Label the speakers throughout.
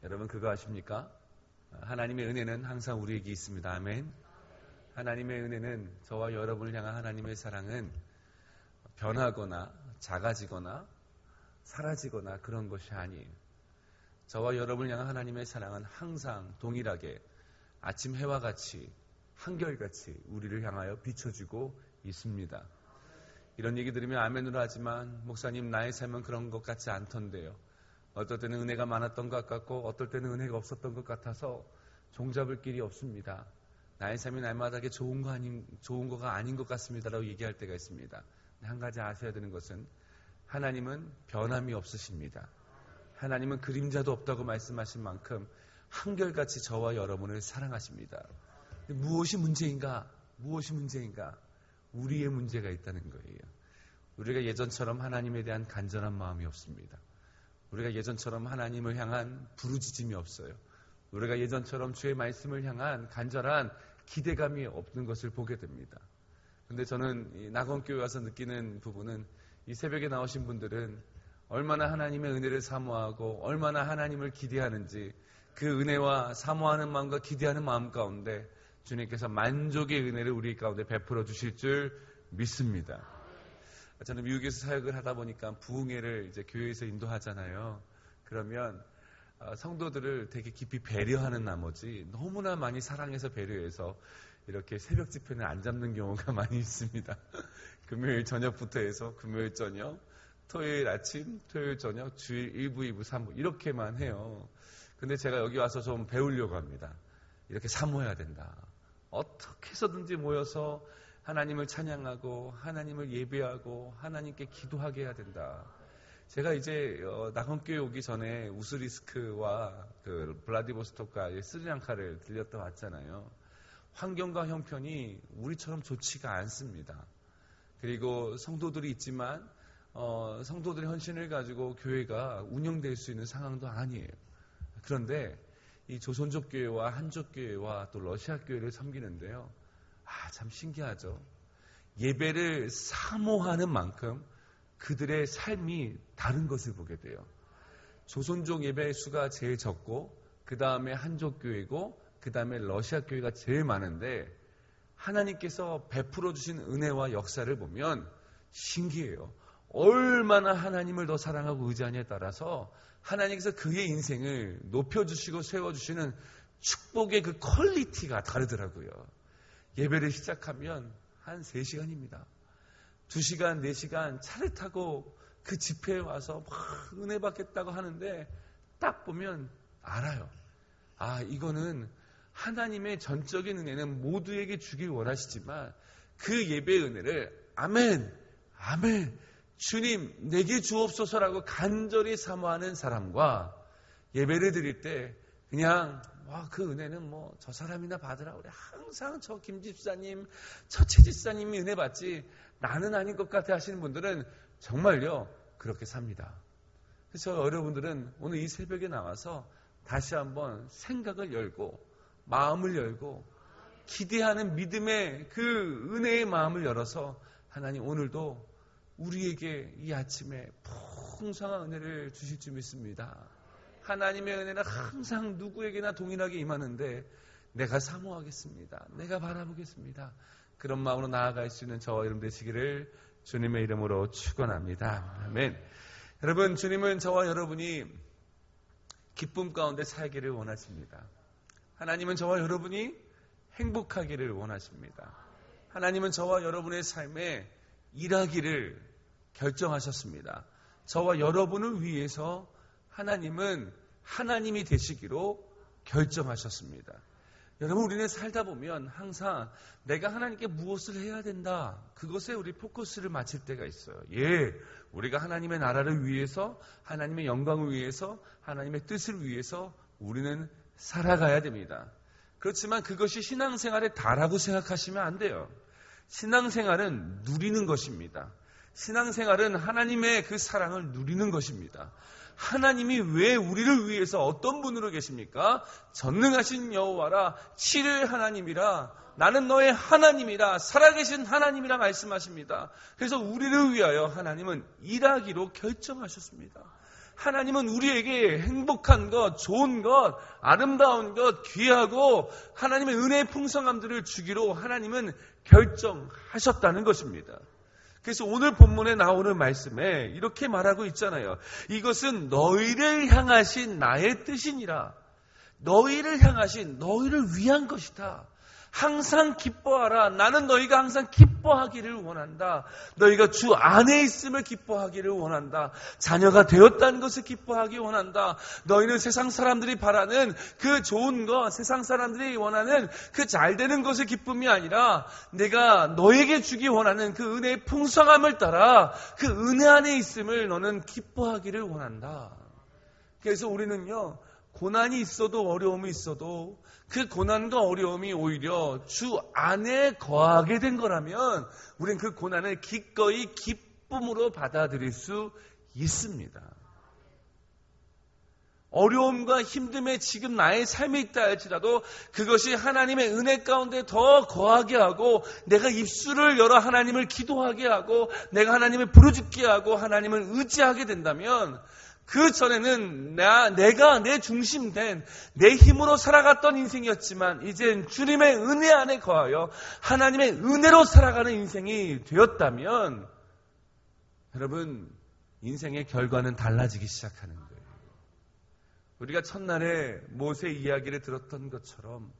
Speaker 1: 여러분 그거 아십니까? 하나님의 은혜는 항상 우리에게 있습니다. 아멘. 하나님의 은혜는, 저와 여러분을 향한 하나님의 사랑은 변하거나 작아지거나 사라지거나 그런 것이 아니에요. 저와 여러분을 향한 하나님의 사랑은 항상 동일하게 아침 해와 같이 한결같이 우리를 향하여 비춰주고 있습니다. 이런 얘기 들으면 아멘으로 하지만, 목사님 나의 삶은 그런 것 같지 않던데요. 어떨 때는 은혜가 많았던 것 같고 어떨 때는 은혜가 없었던 것 같아서 종잡을 길이 없습니다. 나의 삶이 날마다 좋은 거가 아닌 것 같습니다라고 얘기할 때가 있습니다. 한 가지 아셔야 되는 것은, 하나님은 변함이 없으십니다. 하나님은 그림자도 없다고 말씀하신 만큼 한결같이 저와 여러분을 사랑하십니다. 무엇이 문제인가? 우리의 문제가 있다는 거예요. 우리가 예전처럼 하나님에 대한 간절한 마음이 없습니다. 우리가 예전처럼 하나님을 향한 부르짖음이 없어요. 우리가 예전처럼 주의 말씀을 향한 간절한 기대감이 없는 것을 보게 됩니다. 그런데 저는 낙원교회 와서 느끼는 부분은, 이 새벽에 나오신 분들은 얼마나 하나님의 은혜를 사모하고 얼마나 하나님을 기대하는지, 그 은혜와 사모하는 마음과 기대하는 마음 가운데 주님께서 만족의 은혜를 우리 가운데 베풀어 주실 줄 믿습니다. 저는 미국에서 사역을 하다 보니까 부흥회를 이제 교회에서 인도하잖아요. 그러면 성도들을 되게 깊이 배려하는 나머지 너무나 많이 사랑해서 배려해서 이렇게 새벽 집회는 안 잡는 경우가 많이 있습니다. 금요일 저녁부터 해서 금요일 저녁, 토요일 아침, 토요일 저녁, 주일 1부, 2부, 3부 이렇게만 해요. 근데 제가 여기 와서 좀 배우려고 합니다. 이렇게 사모해야 된다. 어떻게 해서든지 모여서 하나님을 찬양하고 하나님을 예배하고 하나님께 기도하게 해야 된다. 제가 이제 낙원교회 오기 전에 우스리스크와 그 블라디보스토크와 스리랑카를 들렸다 왔잖아요. 환경과 형편이 우리처럼 좋지가 않습니다. 그리고 성도들이 있지만 성도들의 헌신을 가지고 교회가 운영될 수 있는 상황도 아니에요. 그런데 이 조선족 교회와 한족 교회와 또 러시아 교회를 섬기는데요. 참 신기하죠. 예배를 사모하는 만큼 그들의 삶이 다른 것을 보게 돼요. 조선족 예배 수가 제일 적고, 그 다음에 한족 교회고, 그 다음에 러시아 교회가 제일 많은데, 하나님께서 베풀어 주신 은혜와 역사를 보면 신기해요. 얼마나 하나님을 더 사랑하고 의지하냐에 따라서 하나님께서 그의 인생을 높여주시고 세워주시는 축복의 그 퀄리티가 다르더라고요. 예배를 시작하면 한 3시간입니다. 2시간, 4시간 차를 타고 그 집회에 와서 막 은혜 받겠다고 하는데, 딱 보면 알아요. 이거는 하나님의 전적인 은혜는 모두에게 주길 원하시지만, 그 예배의 은혜를 아멘, 주님 내게 주옵소서라고 간절히 사모하는 사람과, 예배를 드릴 때 그냥 그 은혜는 저 사람이나 받으라, 우리 항상 저 김 집사님, 저 최 집사님이 은혜 받지 나는 아닌 것 같아 하시는 분들은 정말요 그렇게 삽니다. 그래서 여러분들은 오늘 이 새벽에 나와서 다시 한번 생각을 열고 마음을 열고 기대하는 믿음의 그 은혜의 마음을 열어서, 하나님 오늘도 우리에게 이 아침에 풍성한 은혜를 주실 줄 믿습니다. 하나님의 은혜는 항상 누구에게나 동일하게 임하는데, 내가 사모하겠습니다. 내가 바라보겠습니다. 그런 마음으로 나아갈 수 있는 저와 여러분 되시기를 주님의 이름으로 축원합니다. 아멘. 여러분, 주님은 저와 여러분이 기쁨 가운데 살기를 원하십니다. 하나님은 저와 여러분이 행복하기를 원하십니다. 하나님은 저와 여러분의 삶에 일하기를 결정하셨습니다. 저와 여러분을 위해서 하나님은 하나님이 되시기로 결정하셨습니다. 여러분, 우리는 살다 보면 항상 내가 하나님께 무엇을 해야 된다, 그것에 우리 포커스를 맞출 때가 있어요. 우리가 하나님의 나라를 위해서, 하나님의 영광을 위해서, 하나님의 뜻을 위해서 우리는 살아가야 됩니다. 그렇지만 그것이 신앙생활의 다라고 생각하시면 안 돼요. 신앙생활은 누리는 것입니다. 신앙생활은 하나님의 그 사랑을 누리는 것입니다. 하나님이 왜 우리를 위해서 어떤 분으로 계십니까? 전능하신 여호와라, 치료의 하나님이라, 나는 너의 하나님이라, 살아계신 하나님이라 말씀하십니다. 그래서 우리를 위하여 하나님은 일하기로 결정하셨습니다. 하나님은 우리에게 행복한 것, 좋은 것, 아름다운 것, 귀하고 하나님의 은혜의 풍성함들을 주기로 하나님은 결정하셨다는 것입니다. 그래서 오늘 본문에 나오는 말씀에 이렇게 말하고 있잖아요. 이것은 너희를 향하신 나의 뜻이니라. 너희를 향하신, 너희를 위한 것이다. 항상 기뻐하라. 나는 너희가 항상 기뻐하기를 원한다. 너희가 주 안에 있음을 기뻐하기를 원한다. 자녀가 되었다는 것을 기뻐하기 원한다. 너희는 세상 사람들이 바라는 그 좋은 것, 세상 사람들이 원하는 그 잘되는 것의 기쁨이 아니라 내가 너에게 주기 원하는 그 은혜의 풍성함을 따라 그 은혜 안에 있음을 너는 기뻐하기를 원한다. 그래서 우리는요, 고난이 있어도 어려움이 있어도 그 고난과 어려움이 오히려 주 안에 거하게 된 거라면 우리는 그 고난을 기꺼이 기쁨으로 받아들일 수 있습니다. 어려움과 힘듦에 지금 나의 삶이 있다 할지라도 그것이 하나님의 은혜 가운데 더 거하게 하고 내가 입술을 열어 하나님을 기도하게 하고 내가 하나님을 부르짖게 하고 하나님을 의지하게 된다면 그 전에는 내가 내 중심된 내 힘으로 살아갔던 인생이었지만 이젠 주님의 은혜 안에 거하여 하나님의 은혜로 살아가는 인생이 되었다면 여러분 인생의 결과는 달라지기 시작하는 거예요. 우리가 첫날에 모세 이야기를 들었던 것처럼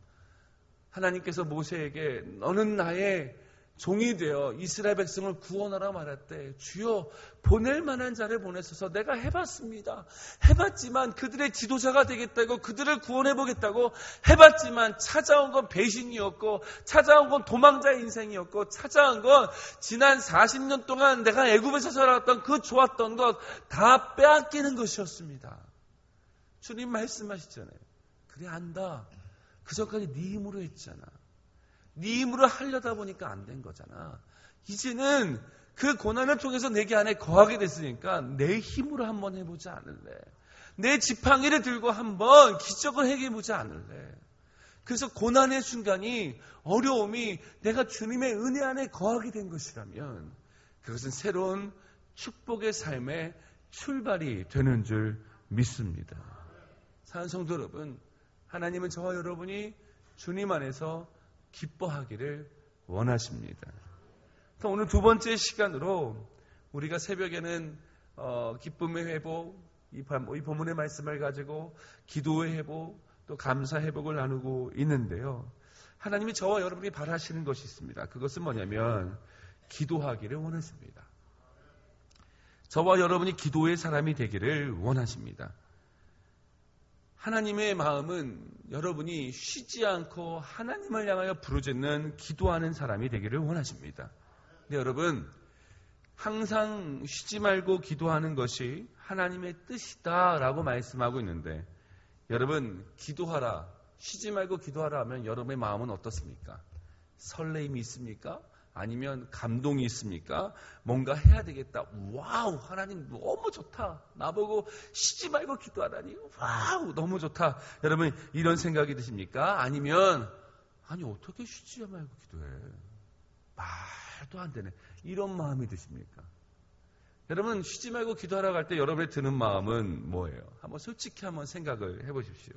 Speaker 1: 하나님께서 모세에게 너는 나의 종이 되어 이스라엘 백성을 구원하라 말할 때 주여 보낼 만한 자를 보내셔서 내가 해봤습니다. 해봤지만 그들의 지도자가 되겠다고 그들을 구원해보겠다고 해봤지만 찾아온 건 배신이었고 찾아온 건 도망자의 인생이었고 찾아온 건 지난 40년 동안 내가 애굽에서 살아왔던 그 좋았던 것 다 빼앗기는 것이었습니다. 주님 말씀하시잖아요. 그래 안다. 그 전까지 네 힘으로 했잖아. 네 힘으로 하려다 보니까 안 된 거잖아. 이제는 그 고난을 통해서 내게 안에 거하게 됐으니까 내 힘으로 한번 해보지 않을래. 내 지팡이를 들고 한번 기적을 행해보지 않을래. 그래서 고난의 순간이 어려움이 내가 주님의 은혜 안에 거하게 된 것이라면 그것은 새로운 축복의 삶의 출발이 되는 줄 믿습니다. 사랑하는 성도 여러분, 하나님은 저와 여러분이 주님 안에서 기뻐하기를 원하십니다. 오늘 두 번째 시간으로 우리가 새벽에는 기쁨의 회복, 이 본문의 말씀을 가지고 기도의 회복, 또 감사 회복을 나누고 있는데요. 하나님이 저와 여러분이 바라시는 것이 있습니다. 그것은 뭐냐면 기도하기를 원하십니다. 저와 여러분이 기도의 사람이 되기를 원하십니다. 하나님의 마음은 여러분이 쉬지 않고 하나님을 향하여 부르짖는 기도하는 사람이 되기를 원하십니다. 근데 여러분 항상 쉬지 말고 기도하는 것이 하나님의 뜻이다라고 말씀하고 있는데 여러분 기도하라, 쉬지 말고 기도하라 하면 여러분의 마음은 어떻습니까? 설레임이 있습니까? 아니면 감동이 있습니까? 뭔가 해야 되겠다. 와우, 하나님 너무 좋다. 나보고 쉬지 말고 기도하다니. 와우, 너무 좋다. 여러분 이런 생각이 드십니까? 아니면 아니 어떻게 쉬지 말고 기도해? 말도 안 되네. 이런 마음이 드십니까? 여러분 쉬지 말고 기도하라고 할 때 여러분이 드는 마음은 뭐예요? 한번 솔직히 한번 생각을 해보십시오.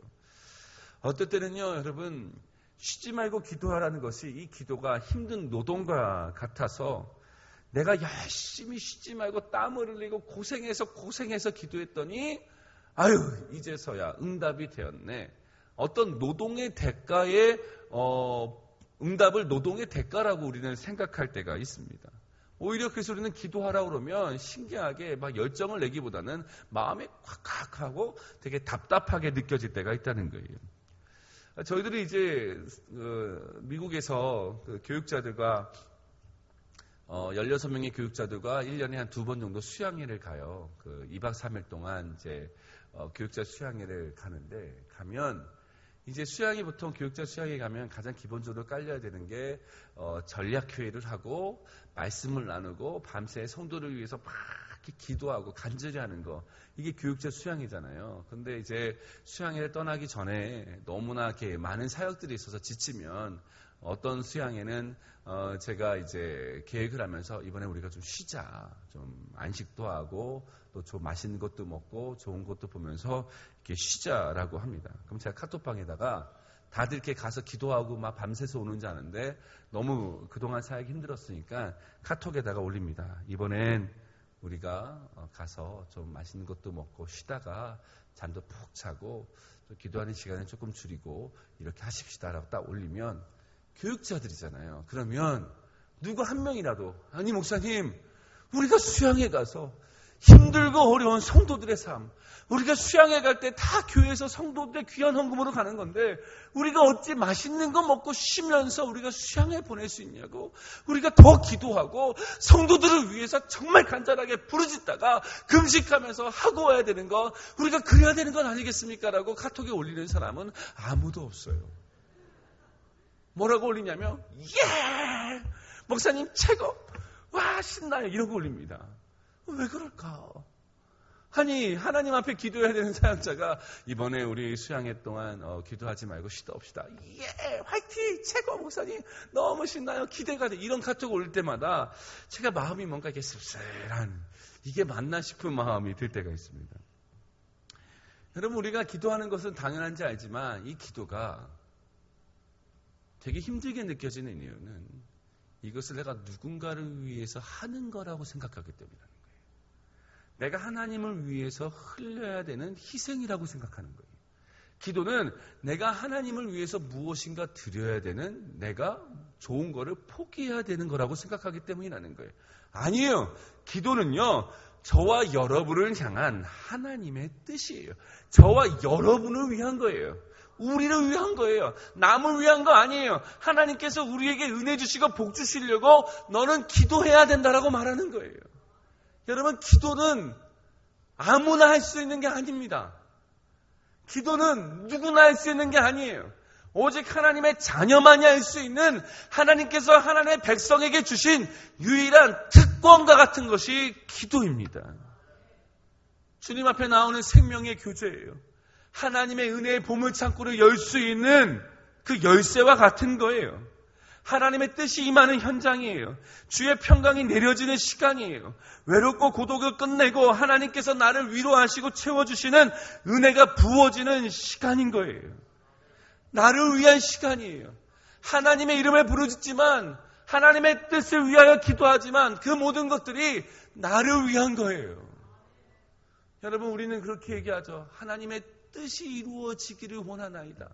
Speaker 1: 어떨 때는요, 여러분 쉬지 말고 기도하라는 것이 이 기도가 힘든 노동과 같아서 내가 열심히 쉬지 말고 땀을 흘리고 고생해서 기도했더니 아유 이제서야 응답이 되었네. 어떤 노동의 대가에 응답을 노동의 대가라고 우리는 생각할 때가 있습니다. 오히려 그래서 우리는 기도하라고 그러면 신기하게 막 열정을 내기보다는 마음이 콱콱 하고 되게 답답하게 느껴질 때가 있다는 거예요. 저희들이 이제 미국에서 그 교육자들과 16명의 교육자들과 1년에 한 2번 정도 수양회를 가요. 그 2박 3일 동안 이제 교육자 수양회를 가는데 가면 이제 수양회 보통 교육자 수양회 가면 가장 기본적으로 깔려야 되는 게 전략회의를 하고 말씀을 나누고 밤새 성도를 위해서 막 기도하고 간절히 하는 거, 이게 교육자 수양회잖아요. 근데 이제 수양회를 떠나기 전에 너무나 이렇게 많은 사역들이 있어서 지치면 어떤 수양회는 제가 이제 계획을 하면서 이번에 우리가 좀 쉬자, 좀 안식도 하고 또 좀 맛있는 것도 먹고 좋은 것도 보면서 이렇게 쉬자라고 합니다. 그럼 제가 카톡방에다가 다들 이렇게 가서 기도하고 막 밤새서 오는 줄 아는데 너무 그동안 사역이 힘들었으니까 카톡에다가 올립니다. 이번엔 우리가 가서 좀 맛있는 것도 먹고 쉬다가 잠도 푹 자고 또 기도하는 시간을 조금 줄이고 이렇게 하십시다라고 딱 올리면 교육자들이잖아요. 그러면 누구 한 명이라도 아니 목사님 우리가 수양에 가서 힘들고 어려운 성도들의 삶 우리가 수양에 갈 때 다 교회에서 성도들의 귀한 헌금으로 가는 건데 우리가 어찌 맛있는 거 먹고 쉬면서 우리가 수양에 보낼 수 있냐고 우리가 더 기도하고 성도들을 위해서 정말 간절하게 부르짖다가 금식하면서 하고 와야 되는 거 우리가 그래야 되는 건 아니겠습니까? 라고 카톡에 올리는 사람은 아무도 없어요. 뭐라고 올리냐면 예! 목사님 최고! 와 신나요! 이러고 올립니다. 왜 그럴까? 아니 하나님 앞에 기도해야 되는 사역자가 이번에 우리 수양회 동안 기도하지 말고 쉬다옵시다. 예! 화이팅! 최고! 목사님 너무 신나요! 기대가 돼! 이런 카톡 올릴 때마다 제가 마음이 뭔가 이렇게 씁쓸한 이게 맞나 싶은 마음이 들 때가 있습니다. 여러분 우리가 기도하는 것은 당연한지 알지만 이 기도가 되게 힘들게 느껴지는 이유는 이것을 내가 누군가를 위해서 하는 거라고 생각하기 때문이라는 거예요. 내가 하나님을 위해서 흘려야 되는 희생이라고 생각하는 거예요. 기도는 내가 하나님을 위해서 무엇인가 드려야 되는 내가 좋은 거를 포기해야 되는 거라고 생각하기 때문이라는 거예요. 아니에요. 기도는요. 저와 여러분을 향한 하나님의 뜻이에요. 저와 여러분을 위한 거예요. 우리를 위한 거예요. 남을 위한 거 아니에요. 하나님께서 우리에게 은혜 주시고 복 주시려고 너는 기도해야 된다라고 말하는 거예요. 여러분 기도는 아무나 할 수 있는 게 아닙니다. 기도는 누구나 할 수 있는 게 아니에요. 오직 하나님의 자녀만이 할 수 있는 하나님께서 하나님의 백성에게 주신 유일한 특권과 같은 것이 기도입니다. 주님 앞에 나오는 생명의 교제예요. 하나님의 은혜의 보물창고를 열 수 있는 그 열쇠와 같은 거예요. 하나님의 뜻이 임하는 현장이에요. 주의 평강이 내려지는 시간이에요. 외롭고 고독을 끝내고 하나님께서 나를 위로하시고 채워주시는 은혜가 부어지는 시간인 거예요. 나를 위한 시간이에요. 하나님의 이름을 부르짖지만 하나님의 뜻을 위하여 기도하지만 그 모든 것들이 나를 위한 거예요. 여러분 우리는 그렇게 얘기하죠. 하나님의 뜻이 이루어지기를 원하나이다.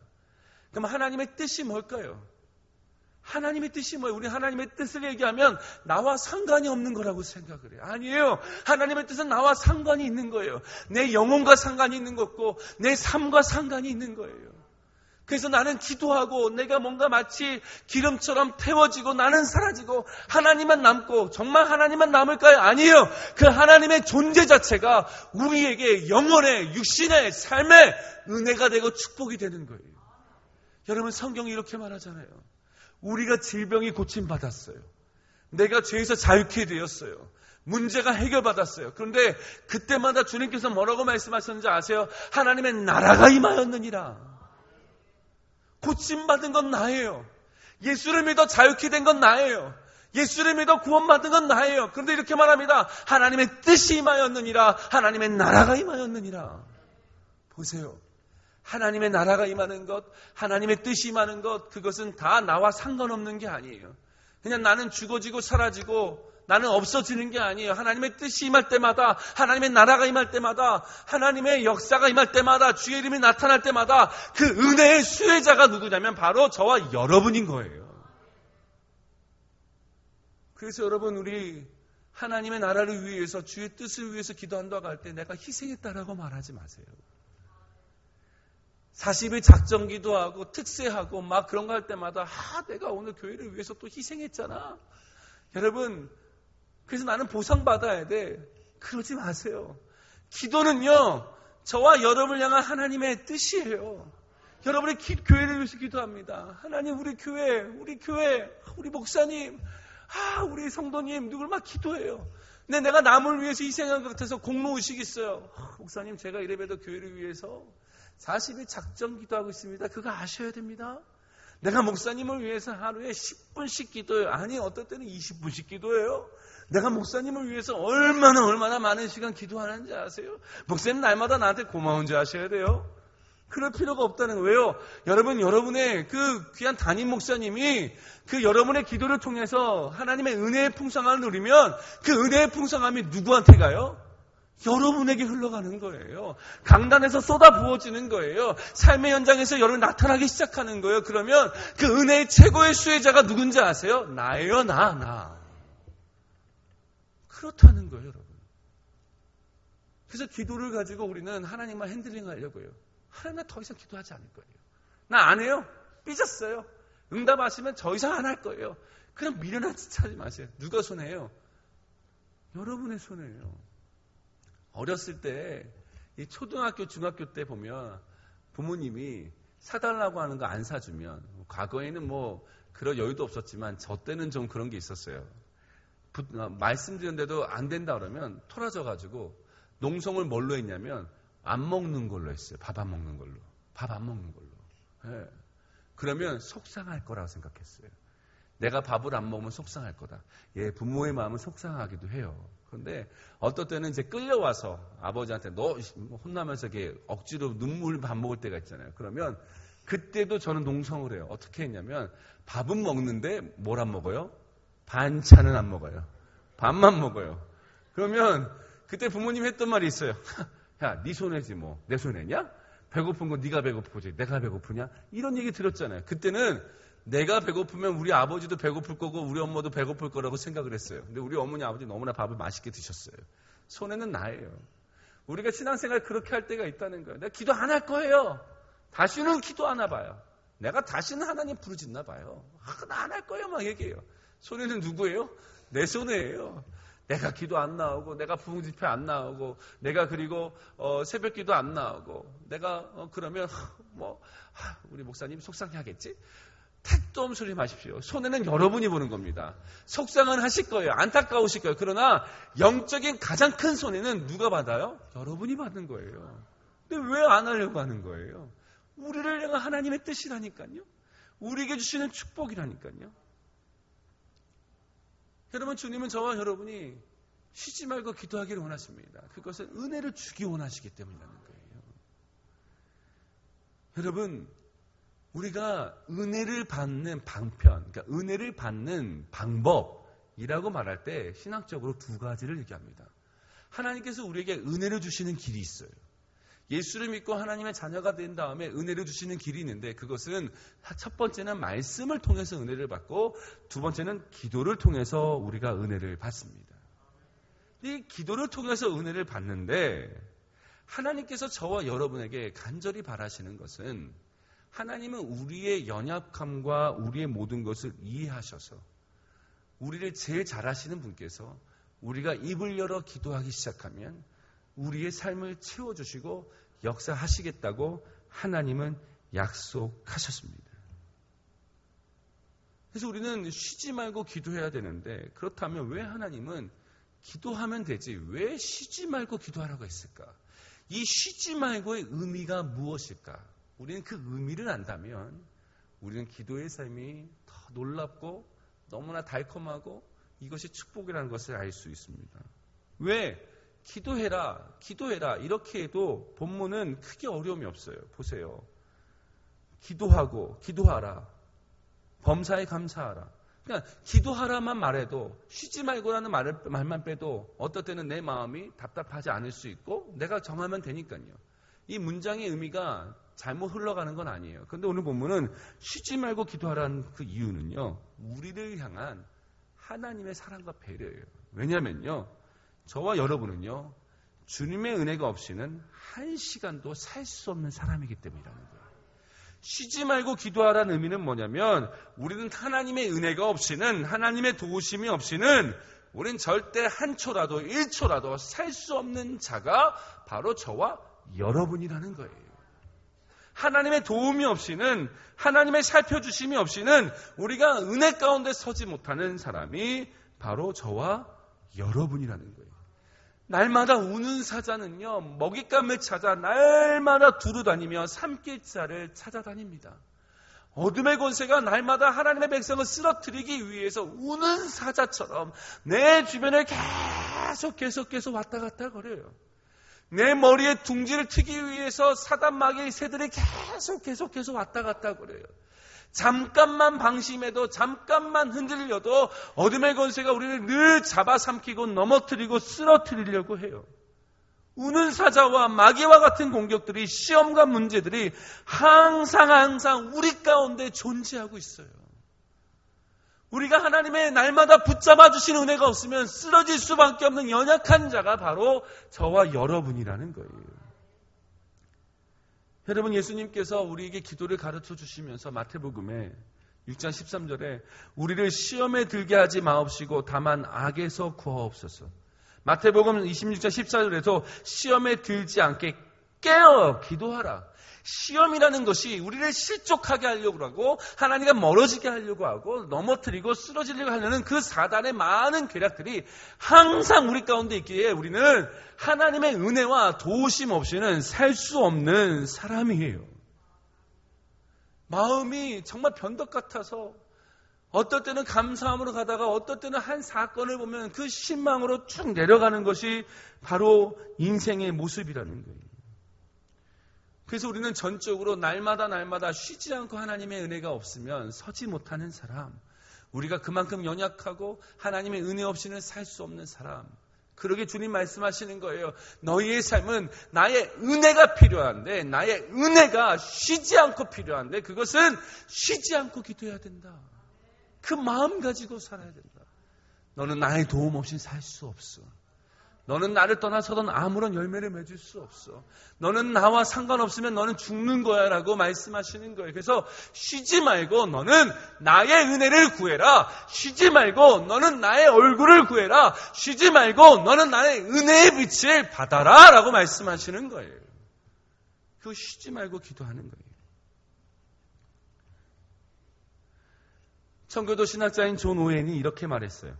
Speaker 1: 그럼 하나님의 뜻이 뭘까요? 하나님의 뜻이 뭐예요? 우리 하나님의 뜻을 얘기하면 나와 상관이 없는 거라고 생각을 해요. 아니에요. 하나님의 뜻은 나와 상관이 있는 거예요. 내 영혼과 상관이 있는 거고 내 삶과 상관이 있는 거예요. 그래서 나는 기도하고 내가 뭔가 마치 기름처럼 태워지고 나는 사라지고 하나님만 남고 정말 하나님만 남을까요? 아니에요. 그 하나님의 존재 자체가 우리에게 영혼의 육신의 삶의 은혜가 되고 축복이 되는 거예요. 여러분 성경이 이렇게 말하잖아요. 우리가 질병이 고침받았어요. 내가 죄에서 자유케 되었어요. 문제가 해결받았어요. 그런데 그때마다 주님께서 뭐라고 말씀하셨는지 아세요? 하나님의 나라가 임하였느니라. 고침받은 건 나예요. 예수를 믿어 자유케 된 건 나예요. 예수를 믿어 구원받은 건 나예요. 그런데 이렇게 말합니다. 하나님의 뜻이 임하였느니라. 하나님의 나라가 임하였느니라. 보세요. 하나님의 나라가 임하는 것, 하나님의 뜻이 임하는 것, 그것은 다 나와 상관없는 게 아니에요. 그냥 나는 죽어지고 사라지고 나는 없어지는 게 아니에요. 하나님의 뜻이 임할 때마다, 하나님의 나라가 임할 때마다, 하나님의 역사가 임할 때마다, 주의 이름이 나타날 때마다 그 은혜의 수혜자가 누구냐면 바로 저와 여러분인 거예요. 그래서 여러분 우리 하나님의 나라를 위해서 주의 뜻을 위해서 기도한다고 할 때 내가 희생했다라고 말하지 마세요. 40일 작정 기도하고 특세하고 막 그런 거 할 때마다 내가 오늘 교회를 위해서 또 희생했잖아. 여러분 그래서 나는 보상받아야 돼. 그러지 마세요. 기도는요 저와 여러분을 향한 하나님의 뜻이에요. 여러분의 교회를 위해서 기도합니다. 하나님 우리 교회, 우리 목사님, 우리 성도님 누굴 막 기도해요. 근데 내가 남을 위해서 희생한 것 같아서 공로의식이 있어요. 목사님 제가 이래봬도 교회를 위해서 40일 작정 기도하고 있습니다. 그거 아셔야 됩니다. 내가 목사님을 위해서 하루에 10분씩 기도해요. 아니, 어떨 때는 20분씩 기도해요. 내가 목사님을 위해서 얼마나 많은 시간 기도하는지 아세요? 목사님 날마다 나한테 고마운지 아셔야 돼요. 그럴 필요가 없다는 거예요. 여러분, 여러분의 그 귀한 담임 목사님이 그 여러분의 기도를 통해서 하나님의 은혜의 풍성함을 누리면 그 은혜의 풍성함이 누구한테 가요? 여러분에게 흘러가는 거예요. 강단에서 쏟아 부어지는 거예요. 삶의 현장에서 여러분 나타나기 시작하는 거예요. 그러면 그 은혜의 최고의 수혜자가 누군지 아세요? 나예요, 나. 그렇다는 거예요, 여러분. 그래서 기도를 가지고 우리는 하나님만 핸들링 하려고요. 하나님 더 이상 기도하지 않을 거예요. 나 안 해요. 삐졌어요. 응답하시면 더 이상 안 할 거예요. 그냥 미련한 짓 하지 마세요. 누가 손해요? 여러분의 손해예요. 어렸을 때, 이 초등학교, 중학교 때 보면 부모님이 사달라고 하는 거 안 사주면, 과거에는 뭐 그런 여유도 없었지만 저 때는 좀 그런 게 있었어요. 말씀드렸는데도 안 된다 그러면 토라져가지고 농성을 뭘로 했냐면 안 먹는 걸로 했어요. 밥 안 먹는 걸로. 밥 안 먹는 걸로. 네. 그러면 속상할 거라고 생각했어요. 내가 밥을 안 먹으면 속상할 거다. 예, 부모의 마음은 속상하기도 해요. 그런데 어떨 때는 이제 끌려와서 아버지한테 너 혼나면서 이렇게 억지로 눈물 밥 먹을 때가 있잖아요. 그러면 그때도 저는 농성을 해요. 어떻게 했냐면 밥은 먹는데 뭘 안 먹어요? 반찬은 안 먹어요. 밥만 먹어요. 그러면 그때 부모님이 했던 말이 있어요. 야, 네 손해지 뭐. 내 손해냐? 배고픈 건 네가 배고프지. 내가 배고프냐? 이런 얘기 들었잖아요. 그때는 내가 배고프면 우리 아버지도 배고플 거고 우리 엄마도 배고플 거라고 생각을 했어요. 근데 우리 어머니 아버지 너무나 밥을 맛있게 드셨어요. 손해는 나예요. 우리가 신앙생활 그렇게 할 때가 있다는 거예요. 내가 기도 안 할 거예요. 다시는 기도 안 해봐요. 내가 다시는 하나님 부르짖나 봐요. 나 안 할 거예요 막 얘기해요. 손해는 누구예요? 내 손해예요. 내가 기도 안 나오고 내가 부흥집회 안 나오고 내가 그리고 새벽 기도 안 나오고 내가 그러면 우리 목사님 속상해하겠지? 택도 없는 소리 마십시오. 손해는 여러분이 보는 겁니다. 속상은 하실 거예요. 안타까우실 거예요. 그러나 영적인 가장 큰 손해는 누가 받아요? 여러분이 받는 거예요. 근데 왜 안 하려고 하는 거예요? 우리를 향한 하나님의 뜻이라니까요. 우리에게 주시는 축복이라니까요. 여러분, 주님은 저와 여러분이 쉬지 말고 기도하기를 원하십니다. 그것은 은혜를 주기 원하시기 때문이라는 거예요. 여러분, 우리가 은혜를 받는 방편, 그러니까 은혜를 받는 방법이라고 말할 때 신학적으로 두 가지를 얘기합니다. 하나님께서 우리에게 은혜를 주시는 길이 있어요. 예수를 믿고 하나님의 자녀가 된 다음에 은혜를 주시는 길이 있는데 그것은 첫 번째는 말씀을 통해서 은혜를 받고 두 번째는 기도를 통해서 우리가 은혜를 받습니다. 이 기도를 통해서 은혜를 받는데 하나님께서 저와 여러분에게 간절히 바라시는 것은 하나님은 우리의 연약함과 우리의 모든 것을 이해하셔서 우리를 제일 잘 아시는 분께서 우리가 입을 열어 기도하기 시작하면 우리의 삶을 채워주시고 역사하시겠다고 하나님은 약속하셨습니다. 그래서 우리는 쉬지 말고 기도해야 되는데 그렇다면 왜 하나님은 기도하면 되지 왜 쉬지 말고 기도하라고 했을까? 이 쉬지 말고의 의미가 무엇일까? 우리는 그 의미를 안다면 우리는 기도의 삶이 더 놀랍고 너무나 달콤하고 이것이 축복이라는 것을 알 수 있습니다. 왜? 기도해라 이렇게 해도 본문은 크게 어려움이 없어요. 보세요. 기도하고 기도하라. 범사에 감사하라. 그냥 기도하라만 말해도 쉬지 말고라는 말만 빼도 어떨 때는 내 마음이 답답하지 않을 수 있고 내가 정하면 되니까요. 이 문장의 의미가 잘못 흘러가는 건 아니에요. 그런데 오늘 본문은 쉬지 말고 기도하라는 그 이유는요. 우리를 향한 하나님의 사랑과 배려예요. 왜냐면요. 저와 여러분은요. 주님의 은혜가 없이는 한 시간도 살 수 없는 사람이기 때문이라는 거예요. 쉬지 말고 기도하라는 의미는 뭐냐면 우리는 하나님의 은혜가 없이는 하나님의 도우심이 없이는 우리는 절대 한 초라도 1초라도 살 수 없는 자가 바로 저와 여러분이라는 거예요. 하나님의 도움이 없이는 하나님의 살펴주심이 없이는 우리가 은혜 가운데 서지 못하는 사람이 바로 저와 여러분이라는 거예요. 날마다 우는 사자는요. 먹잇감을 찾아 날마다 두루 다니며 삼킬 자를 찾아다닙니다. 어둠의 권세가 날마다 하나님의 백성을 쓰러뜨리기 위해서 우는 사자처럼 내 주변에 계속 왔다 갔다 거려요. 내 머리에 둥지를 트기 위해서 사단 마귀의 새들이 계속 왔다 갔다 거려요. 잠깐만 방심해도, 잠깐만 흔들려도 어둠의 권세가 우리를 늘 잡아삼키고 넘어뜨리고 쓰러뜨리려고 해요. 우는 사자와 마귀와 같은 공격들이, 시험과 문제들이 항상 우리 가운데 존재하고 있어요. 우리가 하나님의 날마다 붙잡아 주신 은혜가 없으면 쓰러질 수밖에 없는 연약한 자가 바로 저와 여러분이라는 거예요. 여러분, 예수님께서 우리에게 기도를 가르쳐 주시면서 마태복음에 6장 13절에 우리를 시험에 들게 하지 마옵시고 다만 악에서 구하옵소서. 마태복음 26장 14절에서 시험에 들지 않게 깨어 기도하라. 시험이라는 것이 우리를 실족하게 하려고 하고 하나님과 멀어지게 하려고 하고 넘어뜨리고 쓰러지려고 하려는 그 사단의 많은 계략들이 항상 우리 가운데 있기에 우리는 하나님의 은혜와 도우심 없이는 살 수 없는 사람이에요. 마음이 정말 변덕 같아서 어떨 때는 감사함으로 가다가 어떨 때는 한 사건을 보면 그 신망으로 쭉 내려가는 것이 바로 인생의 모습이라는 거예요. 그래서 우리는 전적으로 날마다 쉬지 않고 하나님의 은혜가 없으면 서지 못하는 사람, 우리가 그만큼 연약하고 하나님의 은혜 없이는 살 수 없는 사람, 그러게 주님 말씀하시는 거예요. 너희의 삶은 나의 은혜가 필요한데, 나의 은혜가 쉬지 않고 필요한데, 그것은 쉬지 않고 기도해야 된다. 그 마음 가지고 살아야 된다. 너는 나의 도움 없이 살 수 없어. 너는 나를 떠나서는 아무런 열매를 맺을 수 없어. 너는 나와 상관없으면 너는 죽는 거야 라고 말씀하시는 거예요. 그래서 쉬지 말고 너는 나의 은혜를 구해라. 쉬지 말고 너는 나의 얼굴을 구해라. 쉬지 말고 너는 나의 은혜의 빛을 받아라 라고 말씀하시는 거예요. 그 쉬지 말고 기도하는 거예요. 청교도 신학자인 존 오웬이 이렇게 말했어요.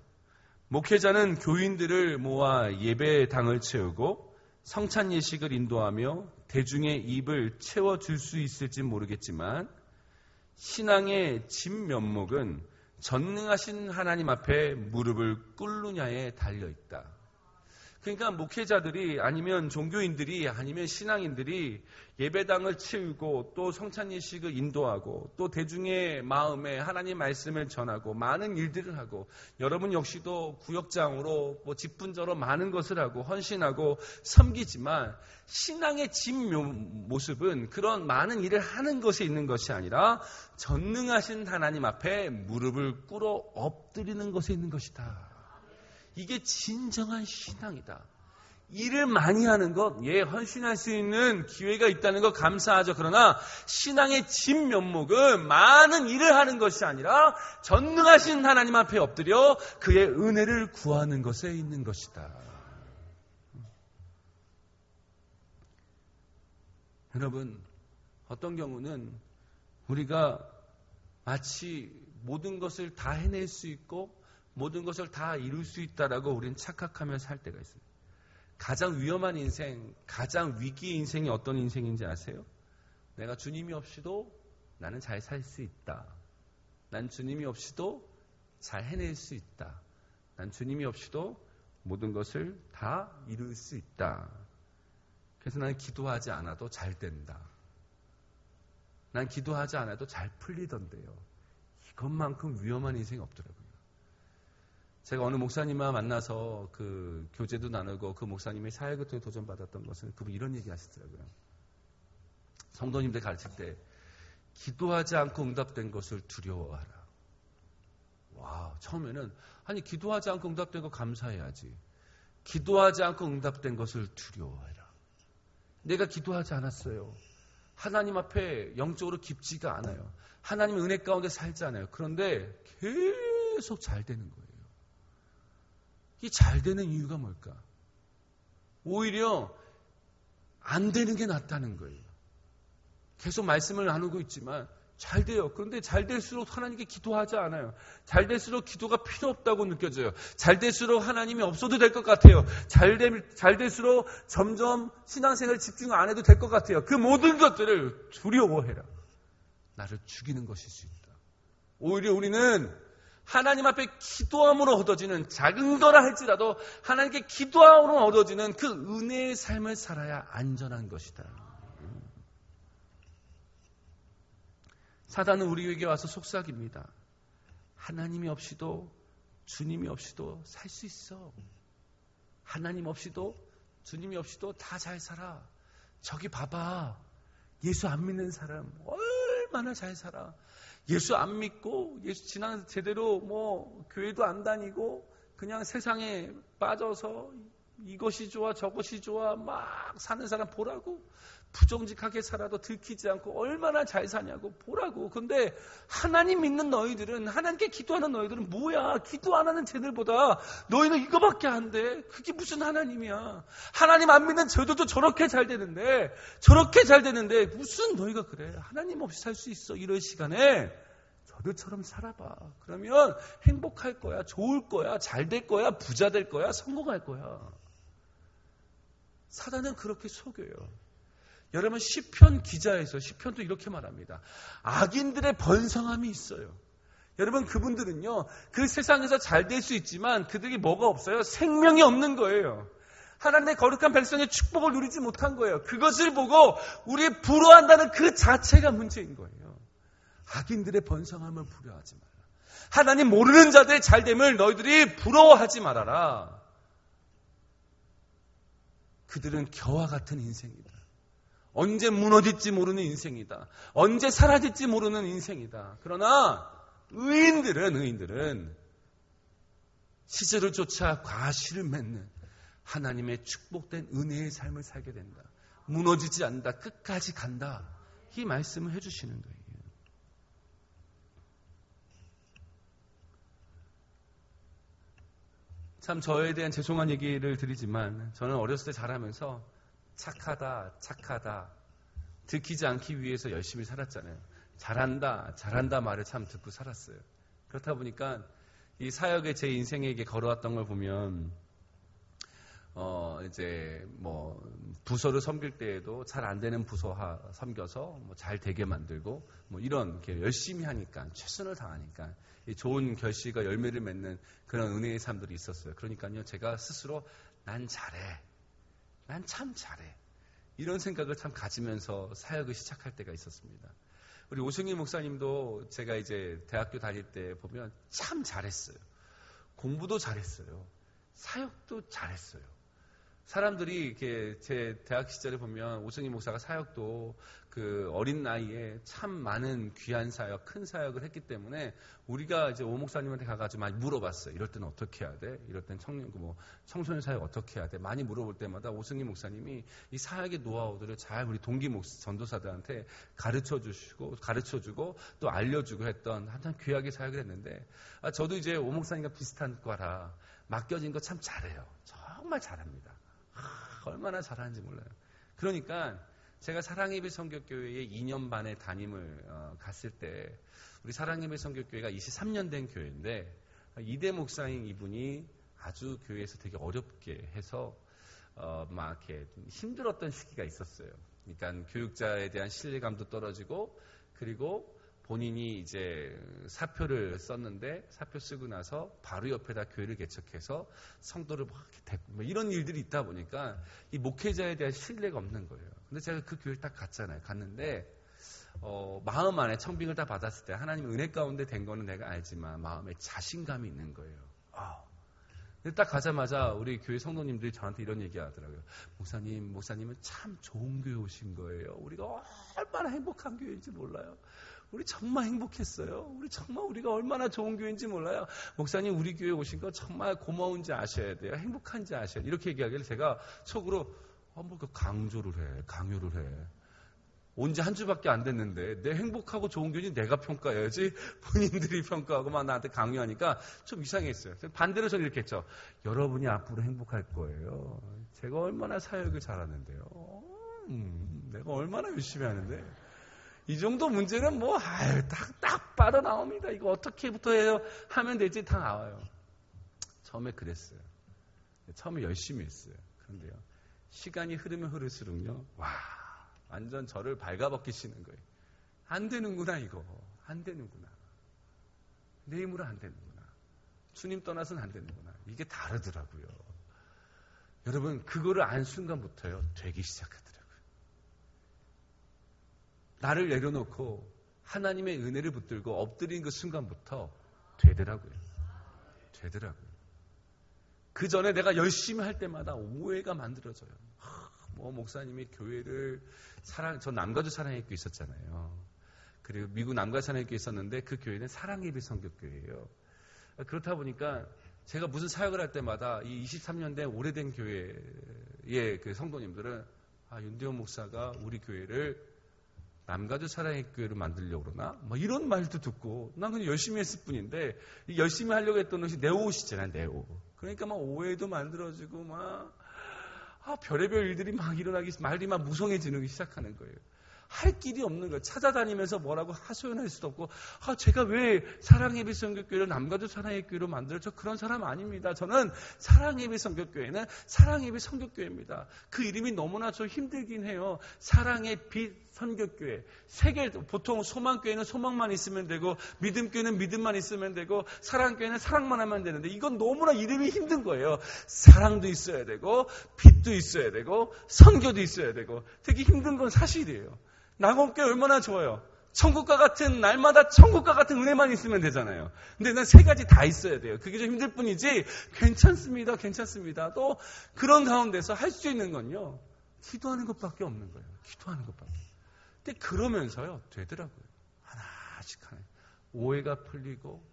Speaker 1: 목회자는 교인들을 모아 예배당을 채우고 성찬 예식을 인도하며 대중의 입을 채워줄 수 있을지 모르겠지만 신앙의 진면목은 전능하신 하나님 앞에 무릎을 꿇느냐에 달려있다. 그러니까 목회자들이 아니면 종교인들이 아니면 신앙인들이 예배당을 채우고 또 성찬 예식을 인도하고 또 대중의 마음에 하나님 말씀을 전하고 많은 일들을 하고 여러분 역시도 구역장으로 직분자로 많은 것을 하고 헌신하고 섬기지만 신앙의 진 모습은 그런 많은 일을 하는 것에 있는 것이 아니라 전능하신 하나님 앞에 무릎을 꿇어 엎드리는 것에 있는 것이다. 이게 진정한 신앙이다. 일을 많이 하는 것, 헌신할 수 있는 기회가 있다는 것 감사하죠. 그러나 신앙의 진면목은 많은 일을 하는 것이 아니라 전능하신 하나님 앞에 엎드려 그의 은혜를 구하는 것에 있는 것이다. 여러분, 어떤 경우는 우리가 마치 모든 것을 다 해낼 수 있고 모든 것을 다 이룰 수 있다라고 우리는 착각하며 살 때가 있어요. 가장 위험한 인생, 가장 위기의 인생이 어떤 인생인지 아세요? 내가 주님이 없이도 나는 잘 살 수 있다. 난 주님이 없이도 잘 해낼 수 있다. 난 주님이 없이도 모든 것을 다 이룰 수 있다. 그래서 나는 기도하지 않아도 잘 된다. 난 기도하지 않아도 잘 풀리던데요. 이것만큼 위험한 인생이 없더라고요. 제가 어느 목사님과 만나서 그 교제도 나누고 그 목사님이 사역을 통해 도전받았던 것은 그분 이런 얘기 하시더라고요. 성도님들 가르칠 때 기도하지 않고 응답된 것을 두려워하라. 와, 처음에는 아니 기도하지 않고 응답된 거 감사해야지. 기도하지 않고 응답된 것을 두려워해라. 내가 기도하지 않았어요. 하나님 앞에 영적으로 깊지가 않아요. 하나님의 은혜 가운데 살지 않아요. 그런데 계속 잘 되는 거예요. 이 잘 되는 이유가 뭘까? 오히려 안 되는 게 낫다는 거예요. 계속 말씀을 나누고 있지만 잘 돼요. 그런데 잘 될수록 하나님께 기도하지 않아요. 잘 될수록 기도가 필요 없다고 느껴져요. 잘 될수록 하나님이 없어도 될 것 같아요. 잘 될수록 점점 신앙생활에 집중 안 해도 될 것 같아요. 그 모든 것들을 두려워해라. 나를 죽이는 것일 수 있다. 오히려 우리는 하나님 앞에 기도함으로 얻어지는 작은 거라 할지라도 하나님께 기도함으로 얻어지는 그 은혜의 삶을 살아야 안전한 것이다. 사단은 우리에게 와서 속삭입니다. 하나님이 없이도 주님이 없이도 살 수 있어. 하나님 없이도 주님이 없이도 다 잘 살아. 저기 봐봐. 예수 안 믿는 사람 얼마나 잘 살아. 예수 안 믿고 예수 지난 제대로 교회도 안 다니고 그냥 세상에 빠져서 이것이 좋아 저것이 좋아 막 사는 사람 보라고. 부정직하게 살아도 들키지 않고 얼마나 잘 사냐고 보라고. 근데 하나님 믿는 너희들은, 하나님께 기도하는 너희들은 뭐야? 기도 안 하는 쟤들보다 너희는 이거밖에 안 돼. 그게 무슨 하나님이야? 하나님 안 믿는 저들도 저렇게 잘 되는데 무슨 너희가 그래? 하나님 없이 살 수 있어? 이런 시간에 저들처럼 살아봐. 그러면 행복할 거야, 좋을 거야, 잘 될 거야, 부자 될 거야, 성공할 거야. 사단은 그렇게 속여요. 여러분, 시편 기자에서 시편도 이렇게 말합니다. 악인들의 번성함이 있어요. 여러분, 그분들은요, 그 세상에서 잘 될 수 있지만 그들이 뭐가 없어요? 생명이 없는 거예요. 하나님의 거룩한 백성의 축복을 누리지 못한 거예요. 그것을 보고 우리 부러워한다는 그 자체가 문제인 거예요. 악인들의 번성함을 부러워하지 마라. 하나님 모르는 자들의 잘됨을 너희들이 부러워하지 말아라. 그들은 겨와 같은 인생이다. 언제 무너질지 모르는 인생이다. 언제 사라질지 모르는 인생이다. 그러나 의인들은 시절을 쫓아 과실을 맺는 하나님의 축복된 은혜의 삶을 살게 된다. 무너지지 않는다. 끝까지 간다. 이 말씀을 해주시는 거예요. 참 저에 대한 죄송한 얘기를 드리지만 저는 어렸을 때 자라면서 착하다 들키지 않기 위해서 열심히 살았잖아요. 잘한다 말을 참 듣고 살았어요. 그렇다 보니까 이 사역에 제 인생에게 걸어왔던 걸 보면 이제 부서를 섬길 때에도 잘 안 되는 부서 섬겨서 잘 되게 만들고 이런 이렇게 열심히 하니까 최선을 다하니까 이 좋은 결실과 열매를 맺는 그런 은혜의 삶들이 있었어요. 그러니까요, 제가 스스로 난 잘해. 난 참 잘해. 이런 생각을 참 가지면서 사역을 시작할 때가 있었습니다. 우리 오승희 목사님도 제가 이제 대학교 다닐 때 보면 참 잘했어요. 공부도 잘했어요. 사역도 잘했어요. 사람들이 이렇게 제 대학 시절에 보면 오승희 목사가 사역도 그 어린 나이에 참 많은 귀한 사역, 큰 사역을 했기 때문에 우리가 이제 오 목사님한테 가가지고 많이 물어봤어요. 이럴 때는 어떻게 해야 돼? 이럴 때는 청소년 사역 어떻게 해야 돼? 많이 물어볼 때마다 오승희 목사님이 이 사역의 노하우들을 잘 우리 동기 전도사들한테 가르쳐주고 또 알려주고 했던 한참 귀하게 사역을 했는데 저도 이제 오 목사님과 비슷한 과라 맡겨진 거 참 잘해요. 정말 잘합니다. 얼마나 잘하는지 몰라요. 그러니까 제가 사랑예배 선교교회에 2년 반의 담임을 갔을 때 우리 사랑예배 선교교회가 23년 된 교회인데 이대 목사인 이분이 아주 교회에서 되게 어렵게 해서 막 이렇게 좀 힘들었던 시기가 있었어요. 그러니까 교육자에 대한 신뢰감도 떨어지고 그리고 본인이 이제 사표를 썼는데 사표 쓰고 나서 바로 옆에다 교회를 개척해서 성도를 막 이렇게 이런 일들이 있다 보니까 이 목회자에 대한 신뢰가 없는 거예요. 근데 제가 그 교회를 딱 갔잖아요. 갔는데 마음 안에 청빙을 다 받았을 때 하나님 은혜 가운데 된 거는 내가 알지만 마음에 자신감이 있는 거예요. 근데 딱 가자마자 우리 교회 성도님들이 저한테 이런 얘기 하더라고요. 목사님은 참 좋은 교회 오신 거예요. 우리가 얼마나 행복한 교회인지 몰라요. 우리 정말 행복했어요. 우리가 얼마나 좋은 교회인지 몰라요. 목사님, 우리 교회 오신 거 정말 고마운지 아셔야 돼요. 행복한지 아셔야 돼요. 이렇게 얘기하길래 제가 속으로 강요를 해. 온 지 한 주밖에 안 됐는데 내 행복하고 좋은 교회인지 내가 평가해야지 본인들이 평가하고 막 나한테 강요하니까 좀 이상했어요. 반대로 저는 이렇게 했죠. 여러분이 앞으로 행복할 거예요. 제가 얼마나 사역을 잘하는데요. 내가 얼마나 열심히 하는데 이 정도 문제는 딱 빠져나옵니다. 이거 어떻게부터 해요? 하면 되지 다 나와요. 처음에 그랬어요. 처음에 열심히 했어요. 그런데요, 시간이 흐르면 흐를수록요, 완전 저를 발가벗기시는 거예요. 안 되는구나, 이거. 안 되는구나. 내 힘으로 안 되는구나. 주님 떠나서는 안 되는구나. 이게 다르더라고요. 여러분, 그거를 안 순간부터요, 되기 시작하더라고요. 나를 내려놓고 하나님의 은혜를 붙들고 엎드린 그 순간부터 되더라고요. 그 전에 내가 열심히 할 때마다 오해가 만들어져요. 목사님이 교회를 저 남가주 사랑예배 있었잖아요. 그리고 미국 남가주 사랑예배 있었는데 그 교회는 사랑예배 성교교회예요. 그렇다 보니까 제가 무슨 사역을 할 때마다 이 23년 된 오래된 교회의 그 성도님들은 윤대원 목사가 우리 교회를 남가주 사랑의 교회를 만들려고 그러나? 이런 말도 듣고 난 그냥 열심히 했을 뿐인데 열심히 하려고 했던 것이 내 옷이잖아요. 내 옷. 그러니까 오해도 만들어지고 별의별 일들이 일어나기 말이 무성해지는 시작하는 거예요. 할 길이 없는 거예요. 찾아다니면서 뭐라고 하소연할 수도 없고 제가 왜 사랑예배 성교교회를 남가주 사랑의 교회로 만들었죠? 그런 사람 아닙니다. 저는 사랑예배 성교교회는 사랑예배 성교교회입니다. 그 이름이 너무나 저 힘들긴 해요. 사랑의 빛 선교교회. 보통 소망교회는 소망만 있으면 되고 믿음교회는 믿음만 있으면 되고 사랑교회는 사랑만 하면 되는데 이건 너무나 이름이 힘든 거예요. 사랑도 있어야 되고 빛도 있어야 되고 선교도 있어야 되고 되게 힘든 건 사실이에요. 낙원교회 얼마나 좋아요. 천국과 같은 날마다 천국과 같은 은혜만 있으면 되잖아요. 근데 난 세 가지 다 있어야 돼요. 그게 좀 힘들 뿐이지 괜찮습니다. 또 그런 가운데서 할 수 있는 건요. 기도하는 것밖에 없는 거예요. 기도하는 것밖에. 근데 그러면서요. 되더라고요. 하나씩 오해가 풀리고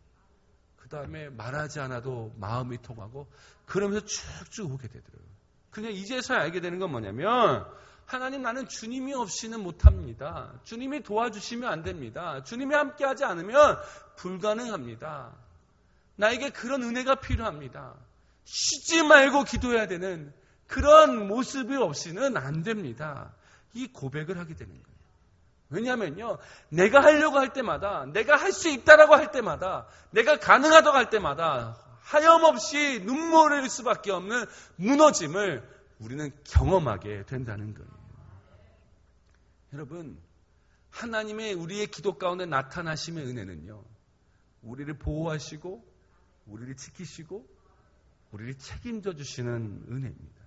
Speaker 1: 그 다음에 말하지 않아도 마음이 통하고 그러면서 쭉쭉 오게 되더라고요. 그냥 이제서야 알게 되는 건 뭐냐면 하나님 나는 주님이 없이는 못합니다. 주님이 도와주시면 안 됩니다. 주님이 함께하지 않으면 불가능합니다. 나에게 그런 은혜가 필요합니다. 쉬지 말고 기도해야 되는 그런 모습이 없이는 안 됩니다. 이 고백을 하게 되는 거예요. 왜냐하면요. 내가 하려고 할 때마다 내가 할 수 있다라고 할 때마다 내가 가능하다고 할 때마다 하염없이 눈물을 흘릴 수밖에 없는 무너짐을 우리는 경험하게 된다는 거예요. 여러분, 하나님의 우리의 기도 가운데 나타나심의 은혜는요. 우리를 보호하시고 우리를 지키시고 우리를 책임져 주시는 은혜입니다.